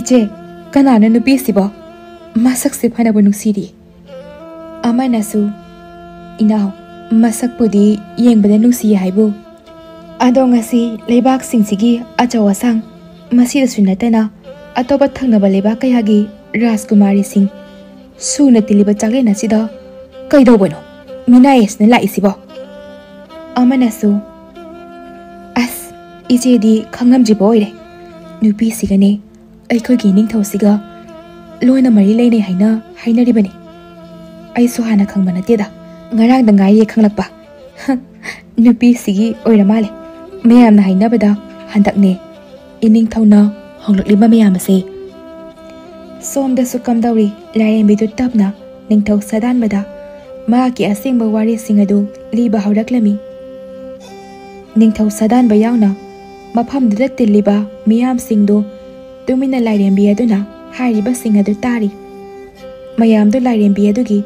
ꯏꯆꯦ, ꯀꯅꯥꯅꯣ ꯅꯨꯄꯤꯁꯤꯕꯣ? ꯃꯁꯛꯁꯦ ꯐꯅꯕꯨ ꯅꯨꯡꯁꯤꯔꯤ꯫ ꯑꯃꯅꯁꯨ, ꯏꯅꯥꯎ, ꯃꯁꯛꯄꯨꯗꯤ ꯌꯦꯡꯕꯗ ꯅꯨꯡꯁꯤꯌꯦ ꯍꯥꯏꯕꯨ ꯑꯗꯣ ꯉꯁꯤ ꯂꯩꯕꯥꯛꯁꯤꯡꯁꯤꯒꯤ ꯑꯆꯧ ꯑꯁꯥꯡ ꯃꯁꯤꯗꯁꯨ ꯅꯠꯇꯅ ꯑꯇꯣꯞꯄ ꯊꯪꯅꯕ ꯂꯩꯕꯥꯛ ꯀꯌꯥꯒꯤ ꯔꯥꯖꯀꯨꯃꯥꯔꯤꯁꯤꯡ ꯁꯨꯅ ꯇꯤꯜꯂꯤꯕ ꯆꯥꯛꯂꯦꯟ ꯑꯁꯤꯗ ꯀꯩꯗꯧꯕꯅꯣ ꯃꯤꯅꯥꯏꯁꯤꯅ ꯂꯥꯛꯏꯁꯤꯕꯣ? ꯑꯃꯅꯁꯨ, ꯑꯁ, ꯏꯆꯦꯗꯤ ꯈꯪꯂꯝꯗ꯭ꯔꯤꯕ ꯑꯣꯏꯔꯦ꯫ ꯅꯨꯄꯤꯁꯤꯒꯅꯦ ꯑꯩꯈꯣꯏꯒꯤ ꯅꯤꯡꯊꯧꯁꯤꯒ ꯂꯣꯏꯅ ꯃꯔꯤ ꯂꯩꯅꯩ ꯍꯥꯏꯅ ꯍꯥꯏꯅꯔꯤꯕꯅꯤ꯫ ꯑꯩꯁꯨ ꯍꯥꯟꯅ ꯈꯪꯕ ꯅꯠꯇꯦꯗ, ꯉꯔꯥꯡꯗ ꯉꯥꯏꯔꯤꯌꯦ ꯈꯪꯂꯛꯄ꯫ ꯅꯨꯄꯤꯁꯤꯒꯤ ꯑꯣꯏꯔ ꯃꯥꯜꯂꯦ ꯃꯌꯥꯝꯅ ꯍꯥꯏꯅꯕꯗ ꯍꯟꯗꯛꯅꯦ ꯏꯅꯤꯡꯊꯧꯅ ꯍꯣꯡꯂꯛꯂꯤꯕ ꯃꯌꯥꯝ ꯑꯁꯦ꯫ ꯁꯣꯝꯗꯁꯨ ꯀꯝꯗꯧꯔꯤ ꯂꯥꯏꯔꯦꯝꯕꯤꯗꯨ ꯇꯞꯅ ꯅꯤꯡꯊꯧ ꯁꯥꯗꯥꯟꯕꯗ ꯃꯍꯥꯛꯀꯤ ꯑꯁꯦꯡꯕ ꯋꯥꯔꯤꯁꯤꯡ ꯑꯗꯨ ꯂꯤꯕ ꯍꯧꯔꯛꯂꯝꯃꯤ꯫ ꯅꯤꯡꯊꯧ ꯁꯥꯗꯥꯟꯕ ꯌꯥꯎꯅ ꯃꯐꯝꯗꯨꯗ ꯇꯤꯜꯂꯤꯕ ꯃꯤꯌꯥꯝꯁꯤꯡꯗꯨ ꯇꯨꯃꯤꯟꯅ ꯂꯥꯏꯔꯦꯝꯕꯤ ꯑꯗꯨꯅ ꯍꯥꯏꯔꯤꯕꯁꯤꯡ ꯑꯗꯨ ꯇꯥꯔꯤ꯫ ꯃꯌꯥꯝꯗꯨ ꯂꯥꯏꯔꯦꯝꯕꯤ ꯑꯗꯨꯒꯤ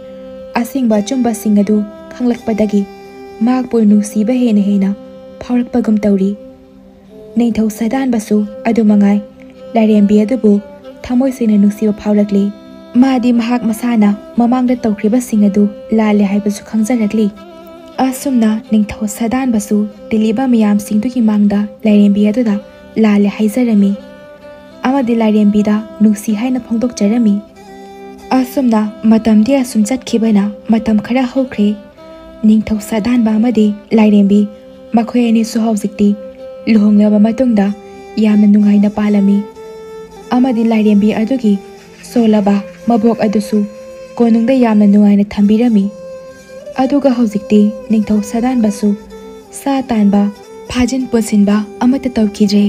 ꯑꯁꯦꯡꯕ ꯑꯆꯨꯝꯕꯁꯤꯡ ꯑꯗꯨ ꯈꯪꯂꯛꯄꯗꯒꯤ ꯃꯍꯥꯛꯄꯨ ꯅꯨꯡꯁꯤꯕ ꯍꯦꯟꯅ ꯐꯥꯎꯔꯛꯄꯒꯨꯝ ꯇꯧꯔꯤ꯫ ꯅꯤꯡꯊꯧ ꯁꯥꯗꯥꯟꯕꯁꯨ ꯑꯗꯨꯃꯉꯥꯏ ꯂꯥꯏꯔꯦꯝꯕꯤ ꯑꯗꯨꯕꯨ ꯊꯃꯣꯏ ꯁꯦꯡꯅ ꯅꯨꯡꯁꯤꯕ ꯐꯥꯎꯔꯛꯂꯤ꯫ ꯃꯥꯗꯤ ꯃꯍꯥꯛ ꯃꯁꯥꯅ ꯃꯃꯥꯡꯗ ꯇꯧꯈ꯭ꯔꯤꯕꯁꯤꯡ ꯑꯗꯨ ꯂꯥꯜꯂꯦ ꯍꯥꯏꯕꯁꯨ ꯈꯪꯖꯔꯛꯂꯤ꯫ ꯑꯁꯨꯝꯅ ꯅꯤꯡꯊꯧ ꯁꯥꯗꯥꯟꯕꯁꯨ ꯇꯤꯜꯂꯤꯕ ꯃꯤꯌꯥꯝꯁꯤꯡꯗꯨꯒꯤ ꯃꯥꯡꯗ ꯂꯥꯏꯔꯦꯝꯕꯤ ꯑꯗꯨꯗ ꯂꯥꯜꯂꯦ ꯍꯥꯏꯖꯔꯝꯃꯤ ꯑꯃꯗꯤ ꯂꯥꯏꯔꯦꯝꯕꯤꯗ ꯅꯨꯡꯁꯤ ꯍꯥꯏꯅ ꯐꯣꯡꯗꯣꯛꯆꯔꯝꯃꯤ꯫ ꯑꯁꯨꯝꯅ ꯃꯇꯝꯗꯤ ꯑꯁꯨꯝ ꯆꯠꯈꯤꯕꯅ ꯃꯇꯝ ꯈꯔ ꯍꯧꯈ꯭ꯔꯦ꯫ ꯅꯤꯡꯊꯧ ꯁꯥꯗꯥꯟꯕ ꯑꯃꯗꯤ ꯂꯥꯏꯔꯦꯝꯕꯤ ꯃꯈꯣꯏ ꯑꯅꯤꯁꯨ ꯍꯧꯖꯤꯛꯇꯤ ꯂꯨꯍꯣꯡꯂꯕ ꯃꯇꯨꯡꯗ ꯌꯥꯝꯅ ꯅꯨꯡꯉꯥꯏꯅ ꯄꯥꯜꯂꯝꯃꯤ꯫ ꯑꯃꯗꯤ ꯂꯥꯏꯔꯦꯝꯕꯤ ꯑꯗꯨꯒꯤ ꯁꯣꯜꯂꯕ ꯃꯕꯣꯛ ꯑꯗꯨꯁꯨ ꯀꯣꯅꯨꯡꯗ ꯌꯥꯝꯅ ꯅꯨꯡꯉꯥꯏꯅ ꯊꯝꯕꯤꯔꯝꯃꯤ꯫ ꯑꯗꯨꯒ ꯍꯧꯖꯤꯛꯇꯤ ꯅꯤꯡꯊꯧ ꯁꯥꯗꯥꯟꯕꯁꯨ ꯁꯥ ꯇꯥꯟꯕ ꯐꯥꯖꯤꯟ ꯄꯨꯟꯁꯤꯟꯕ ꯑꯃꯠꯇ ꯇꯧꯈꯤꯗ꯭ꯔꯦ꯫